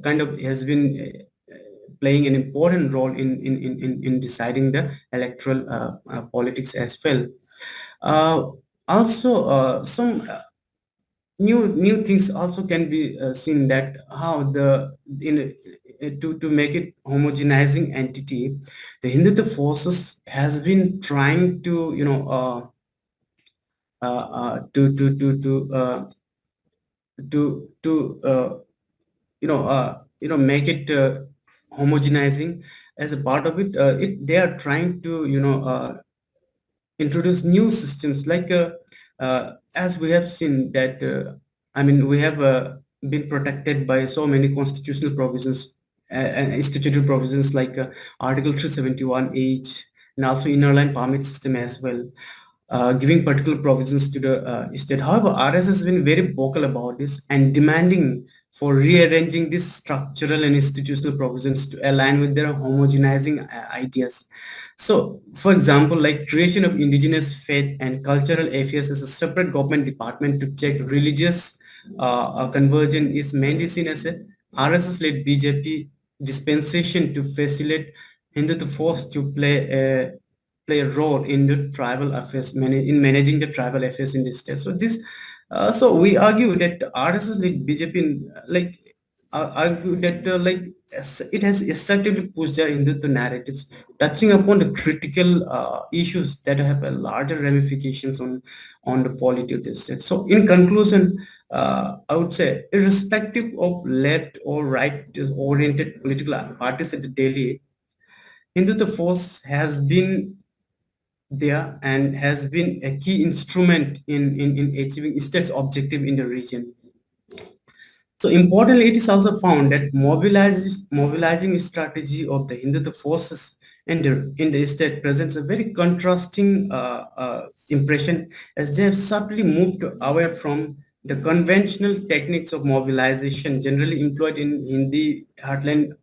kind of has been playing an important role in deciding the electoral politics as well. Uh, Also, some new things also can be seen, that how the in to make it homogenizing entity, the Hindutva forces has been trying to to make it homogenizing. As a part of it, they are trying to introduce new systems, like as we have seen that we have been protected by so many constitutional provisions and institutional provisions, like Article 371H, and also inner line permit system as well, giving particular provisions to the state. However, RS has been very vocal about this and demanding for rearranging these structural and institutional provisions to align with their homogenizing ideas. So, for example, like creation of indigenous faith and cultural affairs as a separate government department to check religious conversion is mainly seen as a RSS-led BJP dispensation to facilitate Hindu force to play a role in the tribal affairs, in managing the tribal affairs in the state. So so we argue that RSS-led BJP, argue that it has effectively pushed their Hindutva narratives, touching upon the critical issues that have a larger ramifications on the polity of the state. So in conclusion, I would say, irrespective of left or right-oriented political parties at the Delhi, Hindutva force has been there and has been a key instrument in achieving state's objective in the region. So importantly, it is also found that mobilizing strategy of the Hindutva forces in the state presents a very contrasting impression, as they have subtly moved away from the conventional techniques of mobilization generally employed in Hindi heartland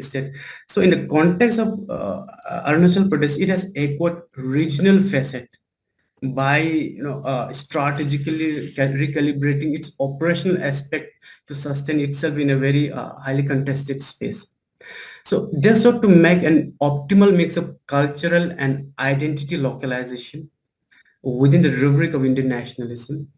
state. So in the context of Arunachal Pradesh, it has echoed regional facet by strategically recalibrating its operational aspect to sustain itself in a very highly contested space. So they sought to make an optimal mix of cultural and identity localization within the rubric of Indian nationalism.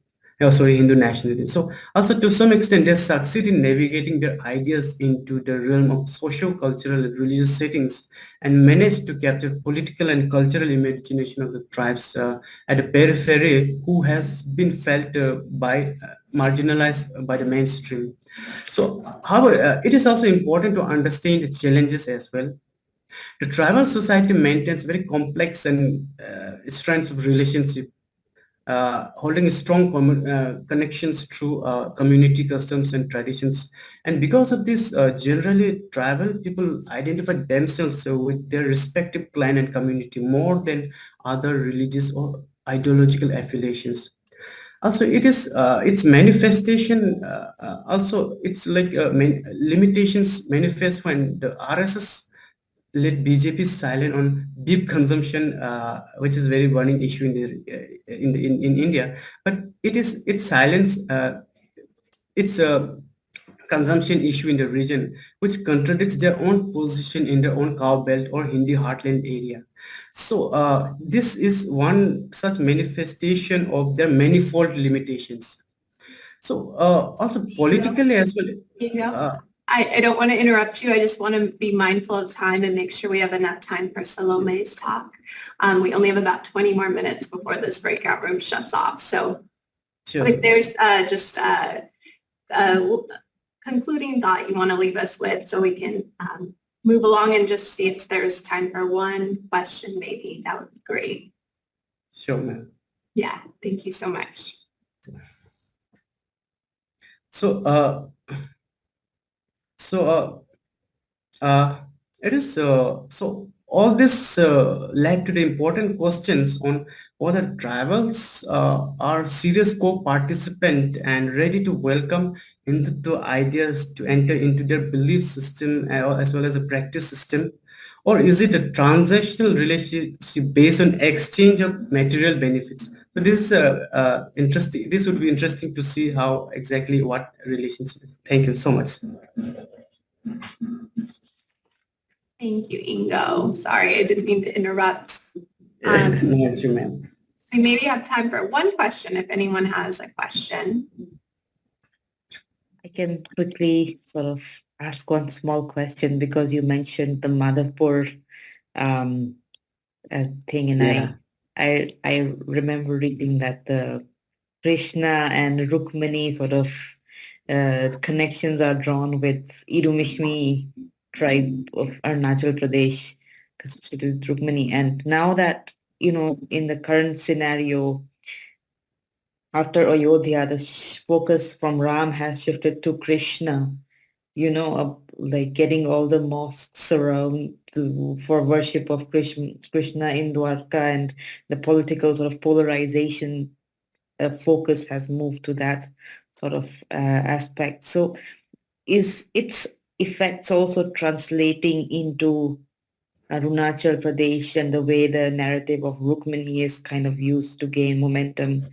Oh, sorry, Hindu nationalism. So also to some extent, they succeed in navigating their ideas into the realm of socio-cultural and religious settings, and manage to capture political and cultural imagination of the tribes at the periphery, who has been felt marginalized by the mainstream. So, however, it is also important to understand the challenges as well. The tribal society maintains very complex and strands of relationship, holding strong connections through community customs and traditions. And because of this, generally tribal people identify themselves with their respective clan and community more than other religious or ideological affiliations. Also, it is its manifestation. Also, it's like limitations manifest when the RSS led BJP is silent on beef consumption, which is very burning issue in India. But its silence, its consumption issue in the region, which contradicts their own position in their own cow belt or Hindi heartland area. So this is one such manifestation of their manifold limitations. So also politically as well. Uh, I don't want to interrupt you. I just want to be mindful of time and make sure we have enough time for Salomé's talk. We only have about 20 more minutes before this breakout room shuts off. So sure. if there's just a concluding thought you want to leave us with, so we can move along and just see if there's time for one question maybe, that would be great. Sure, ma'am. Yeah, thank you so much. So, it is so all this led to the important questions on whether tribals are serious co-participant and ready to welcome Hindutva ideas to enter into their belief system as well as a practice system, or is it a transactional relationship based on exchange of material benefits? So this is interesting. This would be interesting to see how exactly what relationship is. Thank you so much. Thank you, Ingo. Sorry, I didn't mean to interrupt. No issue, ma'am. We maybe have time for one question if anyone has a question. I can quickly sort of ask one small question because you mentioned the Madhapur thing, and Yeah. I remember reading that the Krishna and Rukmini sort of connections are drawn with Irumishmi tribe of Arunachal Pradesh, constituted Rukmini. And now that, in the current scenario, after Ayodhya, the focus from Ram has shifted to Krishna, like getting all the mosques around for worship of Krishna in Dwarka, and the political sort of polarization focus has moved to that sort of aspect. So is its effects also translating into Arunachal Pradesh and the way the narrative of Rukmini is kind of used to gain momentum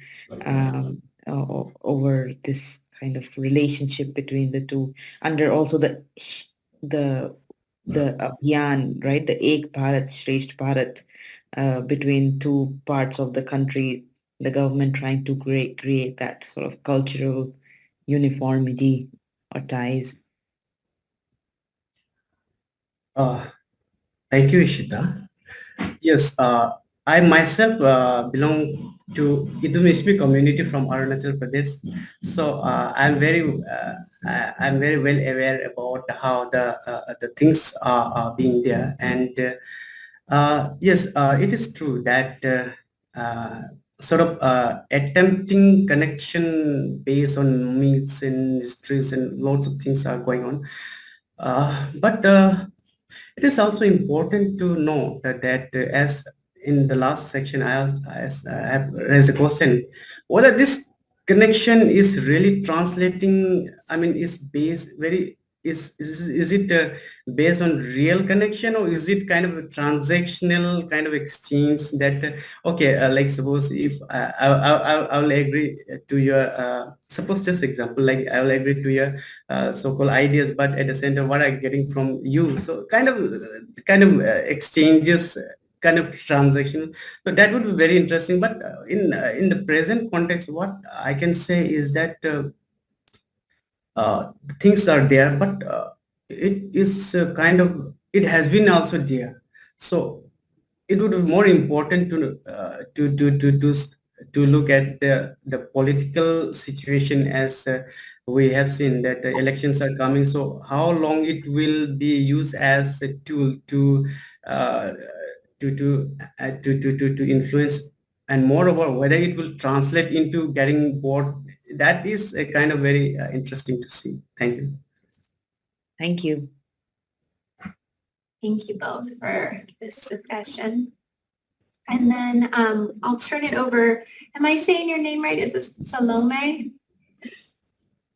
over this kind of relationship between the two, under also the abhiyan, right? The Ek Bharat, Shresth Bharat, between two parts of the country, the government trying to create that sort of cultural uniformity or ties. Thank you, Ishita. Yes, I myself belong to Idumishmi community from Arunachal Pradesh. So I'm very well aware about how the things are being there. And yes, it is true that sort of attempting connection based on myths and histories and lots of things are going on. But it is also important to know that as in the last section, I have raised a question whether this connection is really translating. I mean, is based very is it based on real connection, or is it kind of a transactional kind of exchange that okay, like suppose if I will agree to your suppose just example, like I will agree to your so-called ideas, but at the same time what I'm getting from you, so kind of exchanges, kind of transaction. So that would be very interesting. But in the present context, what I can say is that things are there, but it is it has been also there. So it would be more important to look at the political situation, as we have seen that the elections are coming. So how long it will be used as a tool uh, to influence, and moreover whether it will translate into getting board, that is a kind of very interesting to see. Thank you. Thank you. Thank you both for this discussion. And then I'll turn it over. Am I saying your name right? Is this Salomé?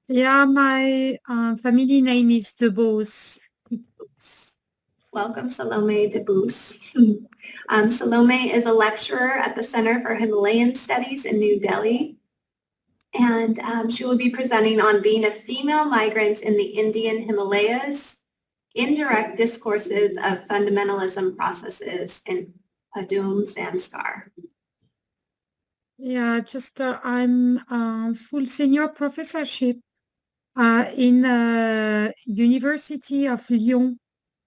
Yeah, my family name is Deboos. Welcome, Salomé Deboos. Salomé is a lecturer at the Center for Himalayan Studies in New Delhi. And she will be presenting on being a female migrant in the Indian Himalayas, indirect discourses of fundamentalism processes in Padum Zanskar. Yeah, just I'm full senior professorship in University of Lyon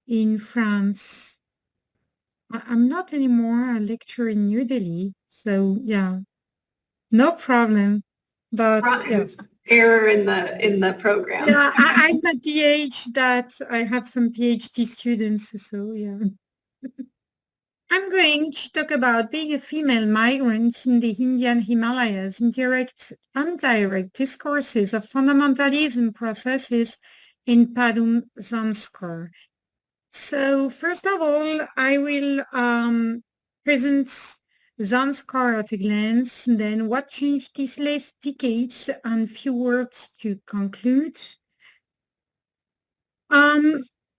in France. I'm not anymore a lecturer in New Delhi, so yeah, no problem. But yeah. Error in the program. Yeah, I'm at the age that I have some PhD students, so yeah. I'm going to talk about being a female migrant in the Indian Himalayas, indirect and direct discourses of fundamentalism processes in Padum Zanskar. So first of all, I will present Zanskar at a glance, then what changed these last decades, and few words to conclude.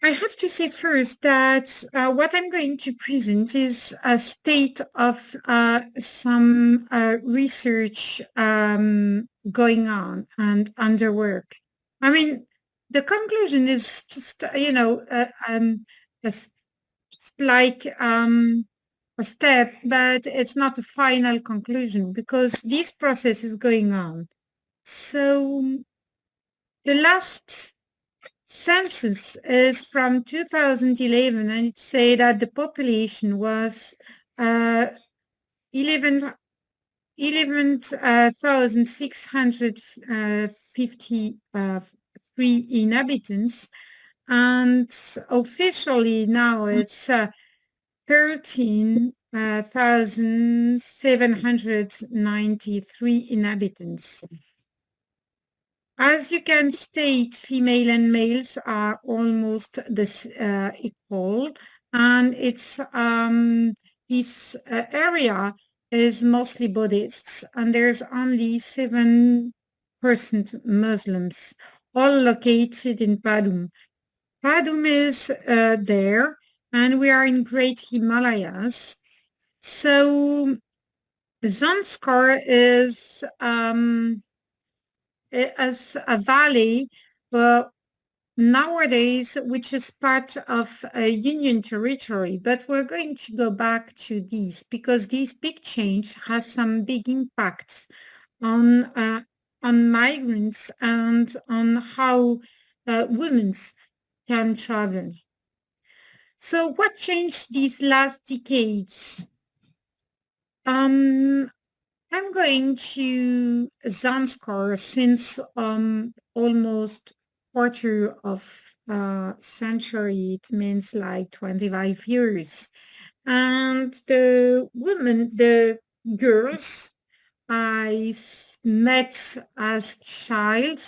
I have to say first that what I'm going to present is a state of some research going on and under work. I mean, the conclusion is just, just like a step, but it's not a final conclusion because this process is going on. So the last census is from 2011, and it say that the population was 11,653 inhabitants, and officially now it's 13,793 inhabitants. As you can state, female and males are almost equal, and it's this area is mostly Buddhists, and there's only 7% Muslims, all located in Padum. Padum is there, and we are in Great Himalayas. So Zanskar is as a valley, nowadays, which is part of a union territory. But we're going to go back to this because this big change has some big impacts on migrants and on how women can travel. So what changed these last decades? I'm going to Zanskar since almost quarter of century. It means like 25 years. And the women, the girls I met as child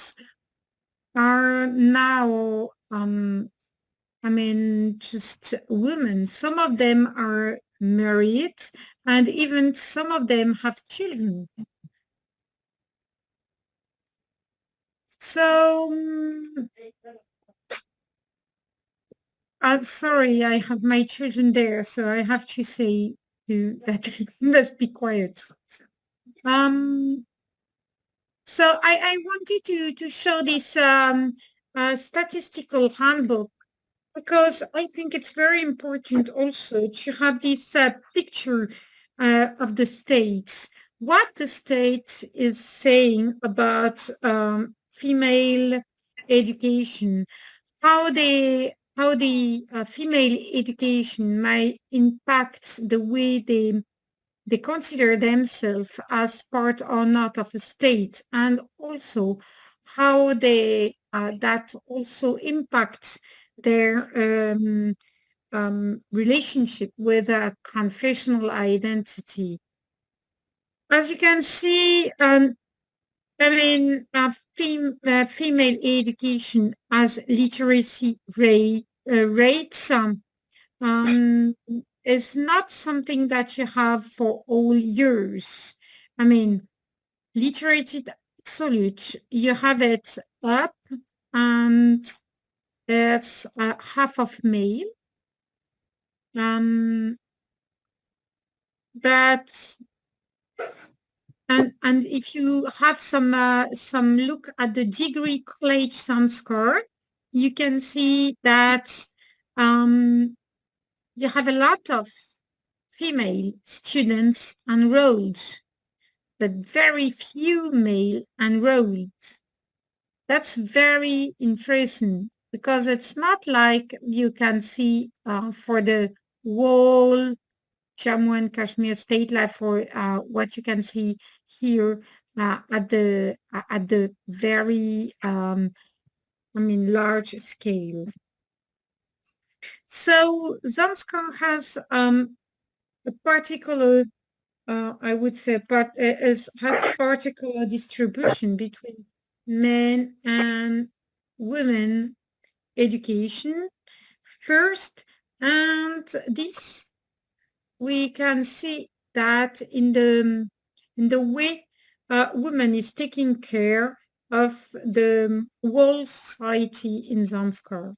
are now, just women. Some of them are married, and even some of them have children. So I'm sorry, I have my children there, so I have to say that let's be quiet. So I wanted to show this statistical handbook because I think it's very important also to have this picture of the state, what the state is saying about female education, how the female education might impact the way they consider themselves as part or not of a state, and also how they that also impacts their relationship with a confessional identity. As you can see, female education as literacy rates is not something that you have for all years. I mean, literacy absolute, you have it up, and it's half of male. But and if you have some look at the degree college score, you can see that you have a lot of female students enrolled, but very few male enrolled. That's very interesting because it's not like you can see for the whole Jammu and Kashmir state, like for what you can see here at the very large scale. So Zanskar has a particular, I would say, has particular distribution between men and women education. first, and this we can see that in the way women is taking care of the whole society in Zanskar.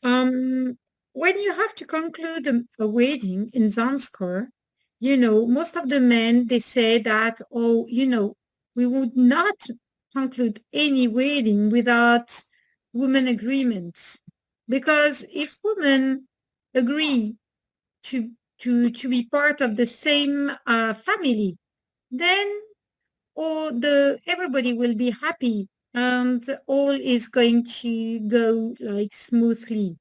When you have to conclude a wedding in Zanskar, most of the men, they say that, oh, we would not conclude any wedding without women agreements. Because if women agree to be part of the same family, then everybody will be happy and all is going to go like smoothly.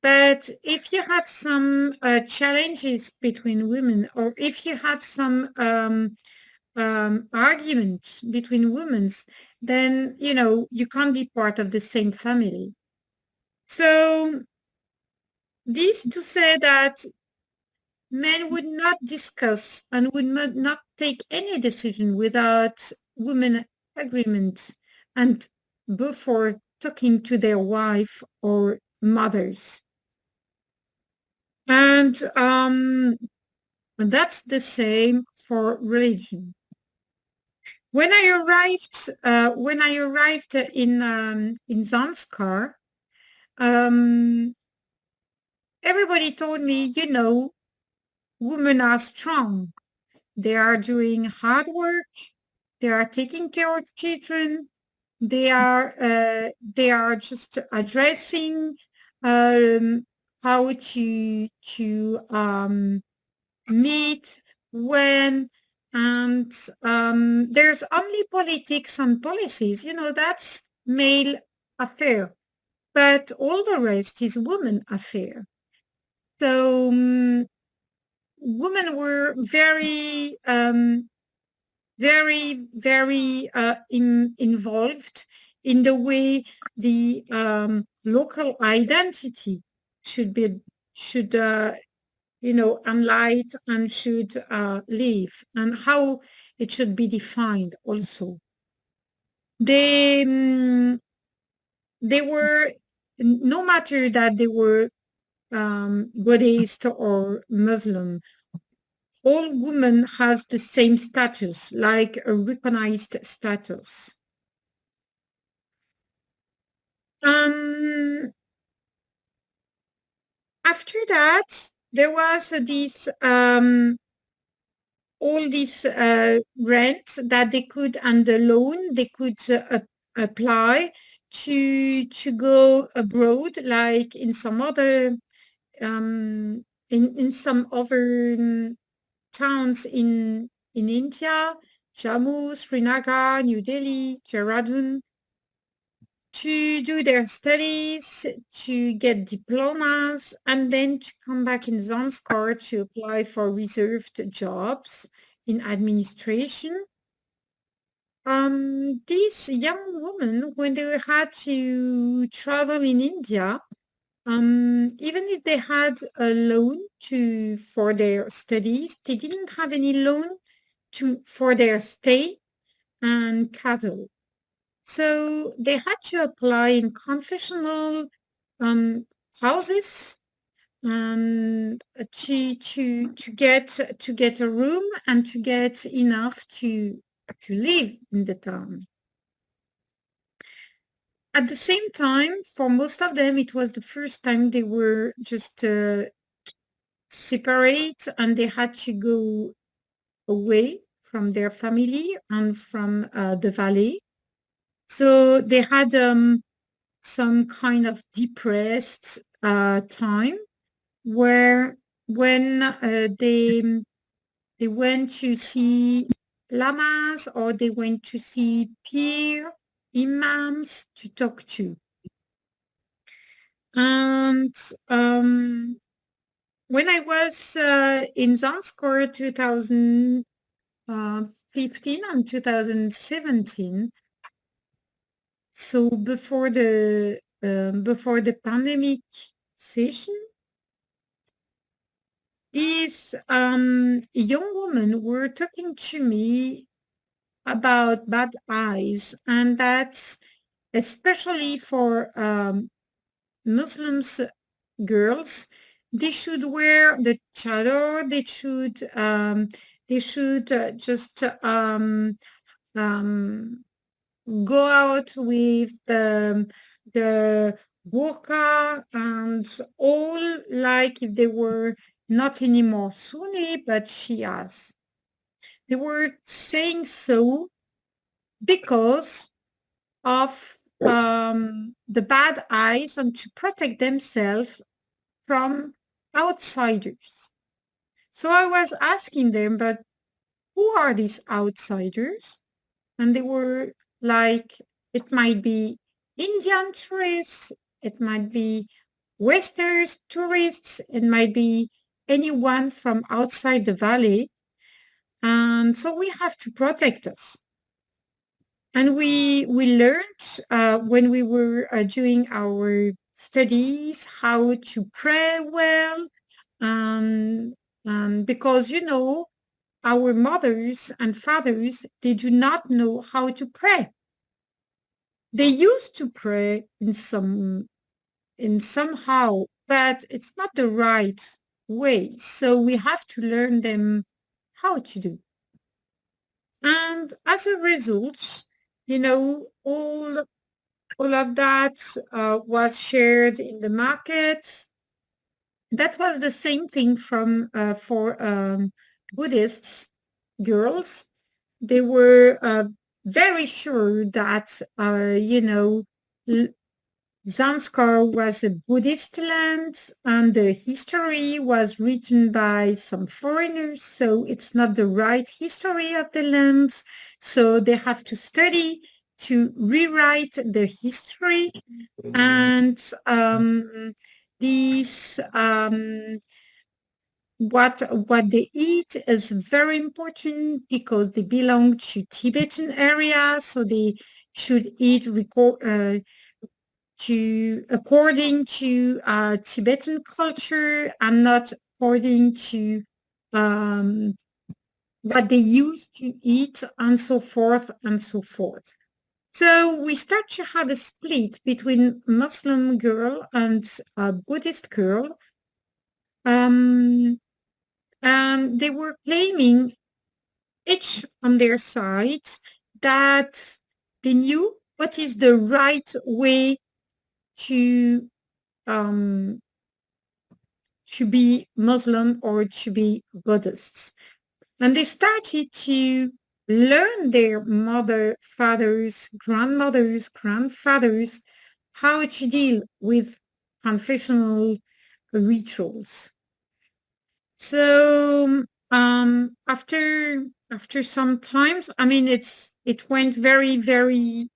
But if you have some challenges between women, or if you have some argument between women, then you can't be part of the same family. So this to say that men would not discuss and would not take any decision without women agreement and before talking to their wife or mothers. And that's the same for religion. When I arrived in Zanskar, everybody told me, women are strong. They are doing hard work. They are taking care of children. They are just addressing how to meet, when, and there's only politics and policies. That's male affair, but all the rest is women affair. So women were very, very involved in the way the local identity should enlight and should live, and how it should be defined also. They were, no matter that they were Buddhist or Muslim, all women have the same status, like a recognized status. After that, there was this all this rent that they could, and the loan they could apply to go abroad, like in some other in some other towns in India, Jammu, Srinagar, New Delhi, Dehradun, to do their studies, to get diplomas, and then to come back in Zanskar to apply for reserved jobs in administration. These young women, when they had to travel in India, even if they had a loan for their studies, they didn't have any loan for their stay and cattle. So they had to apply in confessional houses to get a room and to get enough to live in the town. At the same time, for most of them, it was the first time they were just separate, and they had to go away from their family and from the valley. So they had some kind of depressed time when they went to see lamas, or they went to see peer imams to talk to. And when I was in Zanskar 2015 and 2017, so before the pandemic session, these young women were talking to me about bad eyes, and that's especially for Muslims girls, they should wear the chador, they should just go out with the burqa and all, like if they were not anymore Sunni but Shias. They were saying so because of the bad eyes and to protect themselves from outsiders. So I was asking them, but who are these outsiders? And they were like, it might be Indian tourists, it might be Western tourists, it might be anyone from outside the valley. And so we have to protect us. And we learned when we were doing our studies how to pray well, because our mothers and fathers, they do not know how to pray. They used to pray in somehow, but it's not the right way. So we have to learn them how to do. And as a result, all of that was shared in the market. That was the same thing for Buddhists girls. They were very sure that Zanskar was a Buddhist land, and the history was written by some foreigners, so it's not the right history of the land. So they have to study to rewrite the history, and what they eat is very important because they belong to Tibetan area, so they should eat according to Tibetan culture and not according to what they used to eat, and so forth and so forth. So we start to have a split between Muslim girl and Buddhist girl. And they were claiming, each on their side, that they knew what is the right way to be Muslim or to be Buddhists. And they started to learn their mother, fathers, grandmothers, grandfathers, how to deal with confessional rituals. So after some times, I mean, it went very, very,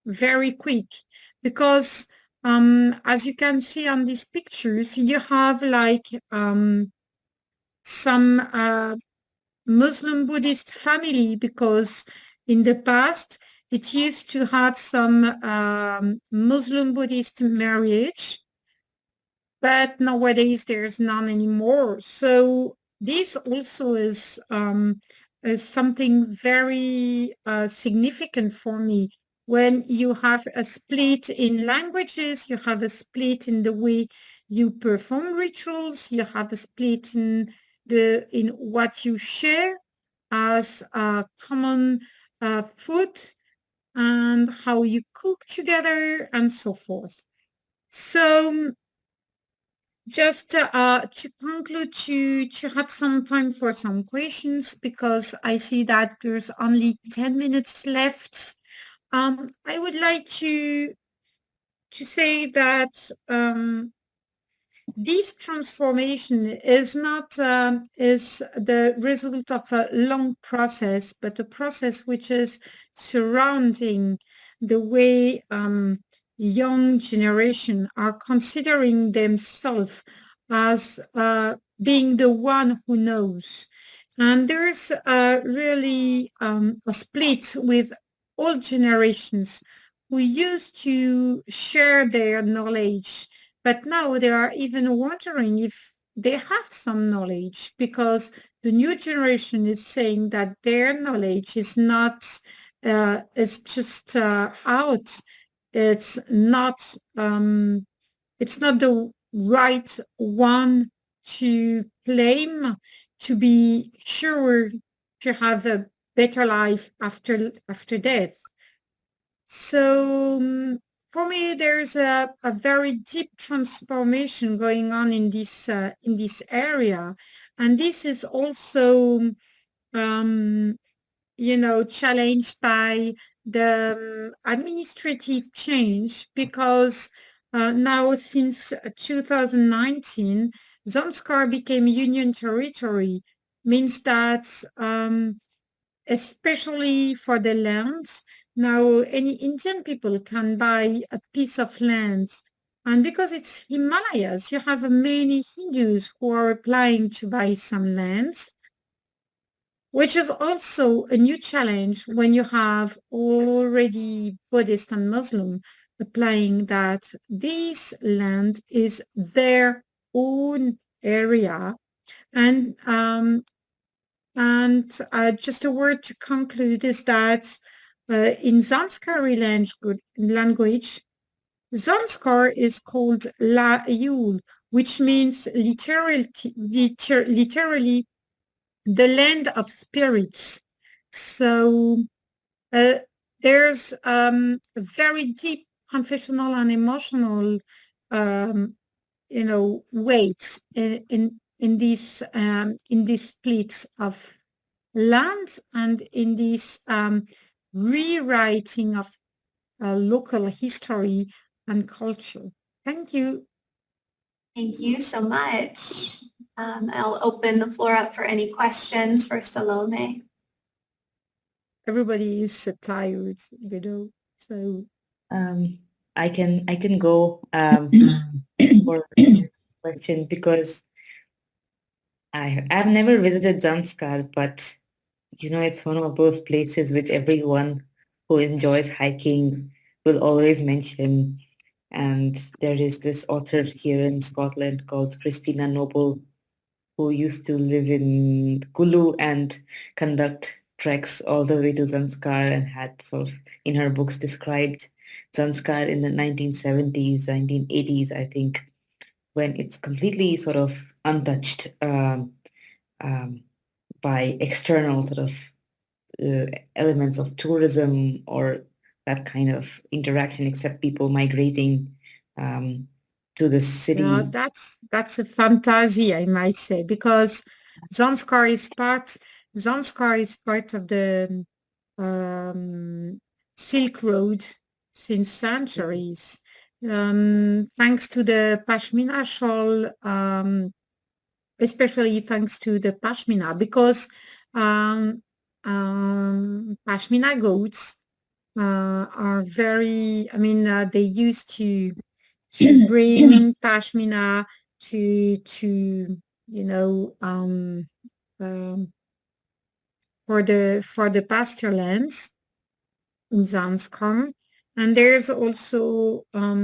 very quick, because as you can see on these pictures, you have like some Muslim Buddhist family, because in the past it used to have some Muslim Buddhist marriage, but nowadays there's none anymore. So this also is something very significant for me. When you have a split in languages, you have a split in the way you perform rituals, you have a split in what you share as common food, and how you cook together, and so forth. So just to conclude, to have some time for some questions, because I see that there's only 10 minutes left. I would like to say that this transformation is not is the result of a long process, but a process which is surrounding the way young generation are considering themselves as being the one who knows. And there's really a split with all generations who used to share their knowledge, but now they are even wondering if they have some knowledge, because the new generation is saying that their knowledge is not, it's just out. it's not the right one to claim to be sure to have a better life after death. So for me, there's a very deep transformation going on in this area, and this is also challenged by the administrative change, because now since 2019, Zanskar became union territory, means that especially for the land, now any Indian people can buy a piece of land. And because it's Himalayas, you have many Hindus who are applying to buy some land, which is also a new challenge when you have already Buddhist and Muslim applying that this land is their own area. And just a word to conclude is that in Zanskari language, Zanskar is called La Yul, which means literally the land of spirits. So there's a very deep confessional and emotional, weight in this split of land and in this rewriting of local history and culture. Thank you. Thank you so much. I'll open the floor up for any questions for Salomé. Everybody is tired, so I can go for a question, because I've never visited Zanskar, but it's one of those places which everyone who enjoys hiking will always mention. And there is this author here in Scotland called Christina Noble, who used to live in Kulu and conduct treks all the way to Zanskar, and had sort of in her books described Zanskar in the 1970s, 1980s, I think, when it's completely sort of untouched by external sort of elements of tourism or that kind of interaction, except people migrating to the city. Yeah, that's a fantasy, I might say, because Zanskar is part of the Silk Road since centuries, thanks to the Pashmina shawl, especially thanks to the Pashmina, because Pashmina goats are very, they used to bring Pashmina to for the pasture lands in Zanskar. And there's also a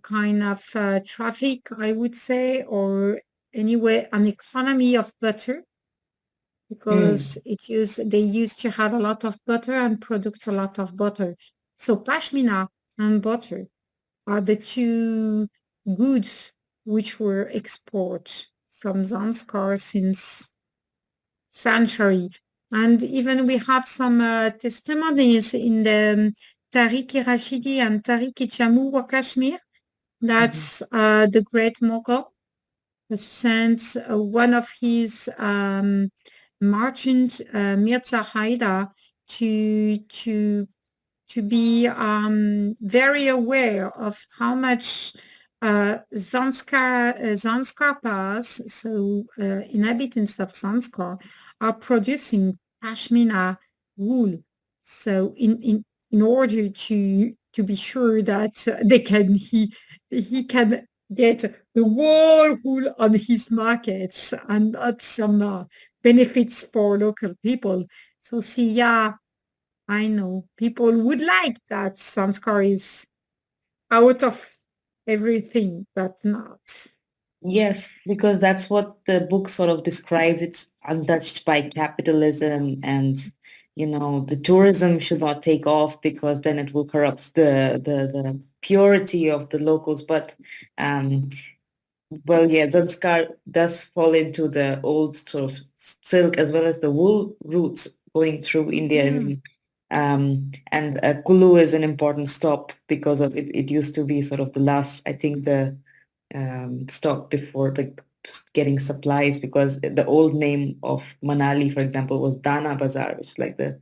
kind of traffic, I would say, or anyway, an economy of butter, because they used to have a lot of butter and produce a lot of butter. So Pashmina and butter are the two goods which were exported from Zanskar since century. And even we have some testimonies in the Tariq-i-Rashidi and Tariq-i-Jammu of Kashmir. That's the great Mughal sent one of his merchant, Mirza Haidar, to be very aware of how much Zanskarpas, so inhabitants of Zanskar, are producing Pashmina wool. So in order to be sure that he can get the whole wool on his markets and not some benefits for local people. So see, yeah, I know people would like that Zanskar is out of everything, but not. Yes, because that's what the book sort of describes. It's untouched by capitalism and, the tourism should not take off because then it will corrupt the purity of the locals. But well, yeah, Zanskar does fall into the old sort of silk as well as the wool routes going through India. And Kulu is an important stop because of it. It used to be sort of the last, I think, the stop before getting supplies, because the old name of Manali, for example, was Dana Bazaar, which is like the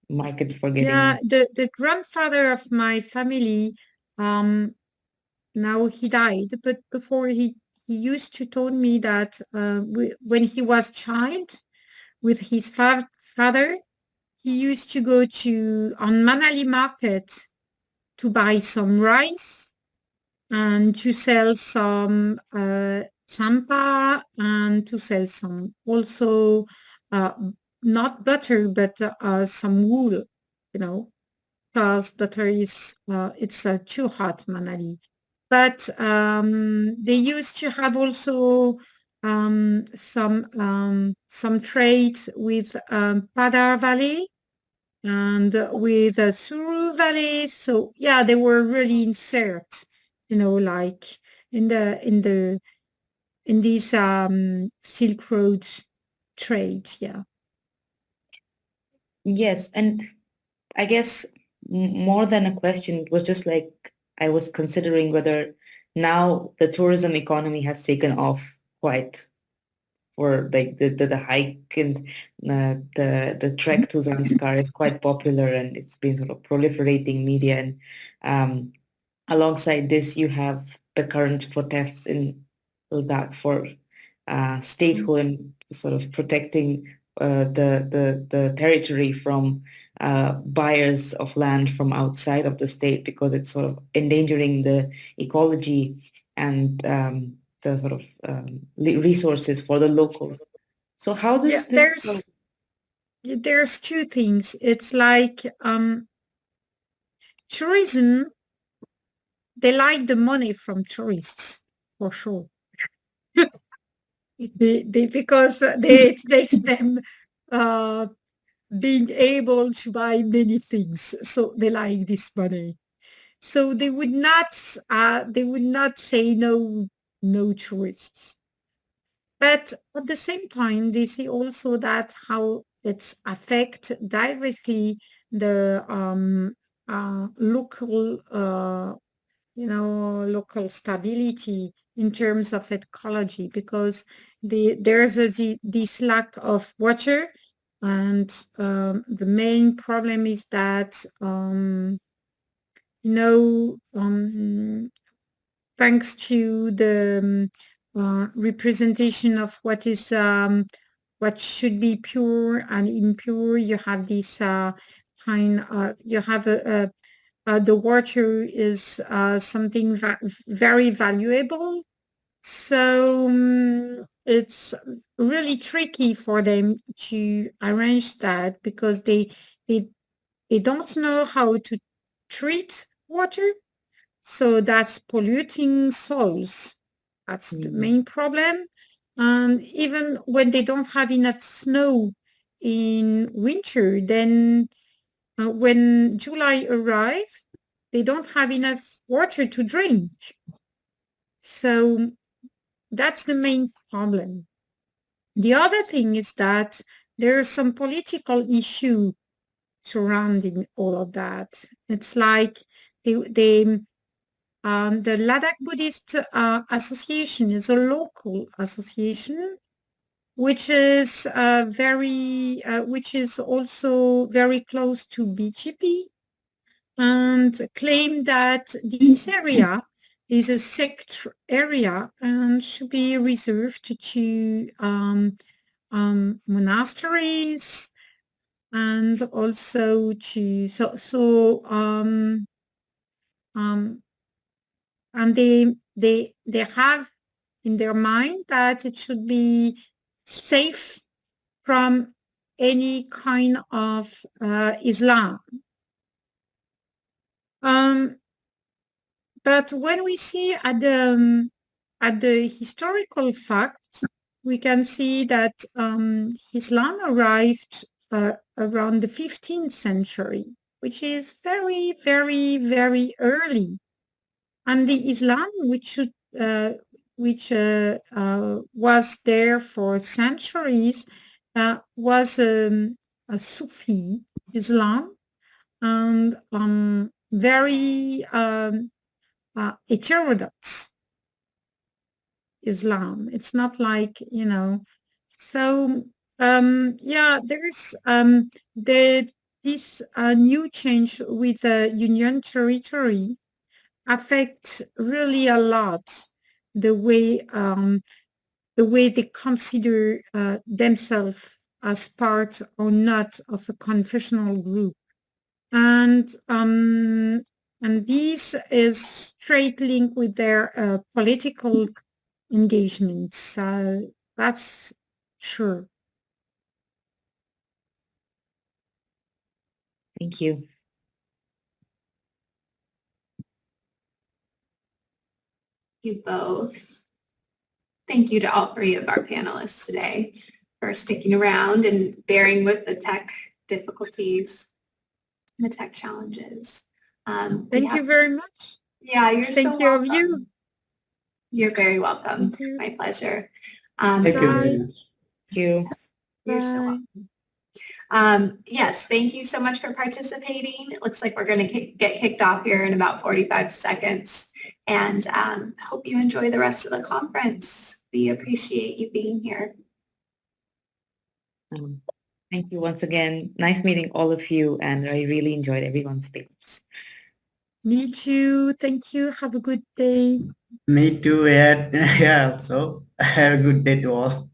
market for getting. Yeah, the grandfather of my family, now he died, but before he used to tell me that when he was child with his father, he used to go on Manali market to buy some rice and to sell some sampa and to sell some also not butter but some wool, because butter is it's too hot Manali. But they used to have also some trade with Pada Valley and with Suru Valley. So yeah, they were really insert, like in this Silk Road trade. Yeah. Yes, and I guess more than a question, it was just like I was considering whether now the tourism economy has taken off quite, or like the hike and the trek to Zanskar is quite popular, and it's been sort of proliferating media. And alongside this, you have the current protests in Ladakh for statehood and sort of protecting the territory from buyers of land from outside of the state, because it's sort of endangering the ecology and the sort of resources for the locals. So how does this? There's two things. It's like tourism. They like the money from tourists for sure. Because it makes them being able to buy many things, so they like this money. So they would not say no tourists. But at the same time, they see also that how it's affect directly the local stability in terms of ecology, because there's this lack of water, and the main problem is that thanks to the representation of what should be pure and impure, you have this you have the water is something very valuable. So it's really tricky for them to arrange that, because they don't know how to treat water. So that's polluting soils. That's the main problem. And even when they don't have enough snow in winter, then when July arrives, they don't have enough water to drink. So that's the main problem. The other thing is that there's some political issue surrounding all of that. It's like the Ladakh Buddhist Association is a local association, which is which is also very close to BGP, and claim that this area is a sect area and should be reserved to monasteries, and also to and they have in their mind that it should be safe from any kind of Islam. But when we see at the historical fact, we can see that Islam arrived around the 15th century, which is very, very, very early. And the Islam, which was there for centuries, was a Sufi Islam, and very heterodox Islam. It's not like, so there's this new change with the Union territory affect really a lot the way they consider themselves as part or not of a confessional group, and this is straight linked with their political engagements. That's sure. Thank you. You both. Thank you to all three of our panelists today for sticking around and bearing with the tech difficulties, the tech challenges. Thank you very much. Yeah, you're Thank so you welcome. of you. You're very welcome. Thank you. My pleasure. Thank you Bye. very much. Thank you. You're so Bye. welcome. Yes, thank you so much for participating. It looks like we're going to get kicked off here in about 45 seconds. And hope you enjoy the rest of the conference. We appreciate you being here. Thank you once again. Nice meeting all of you, and I really enjoyed everyone's papers. Me too. Thank you. Have a good day. Me too. Yeah, yeah. So have a good day to all.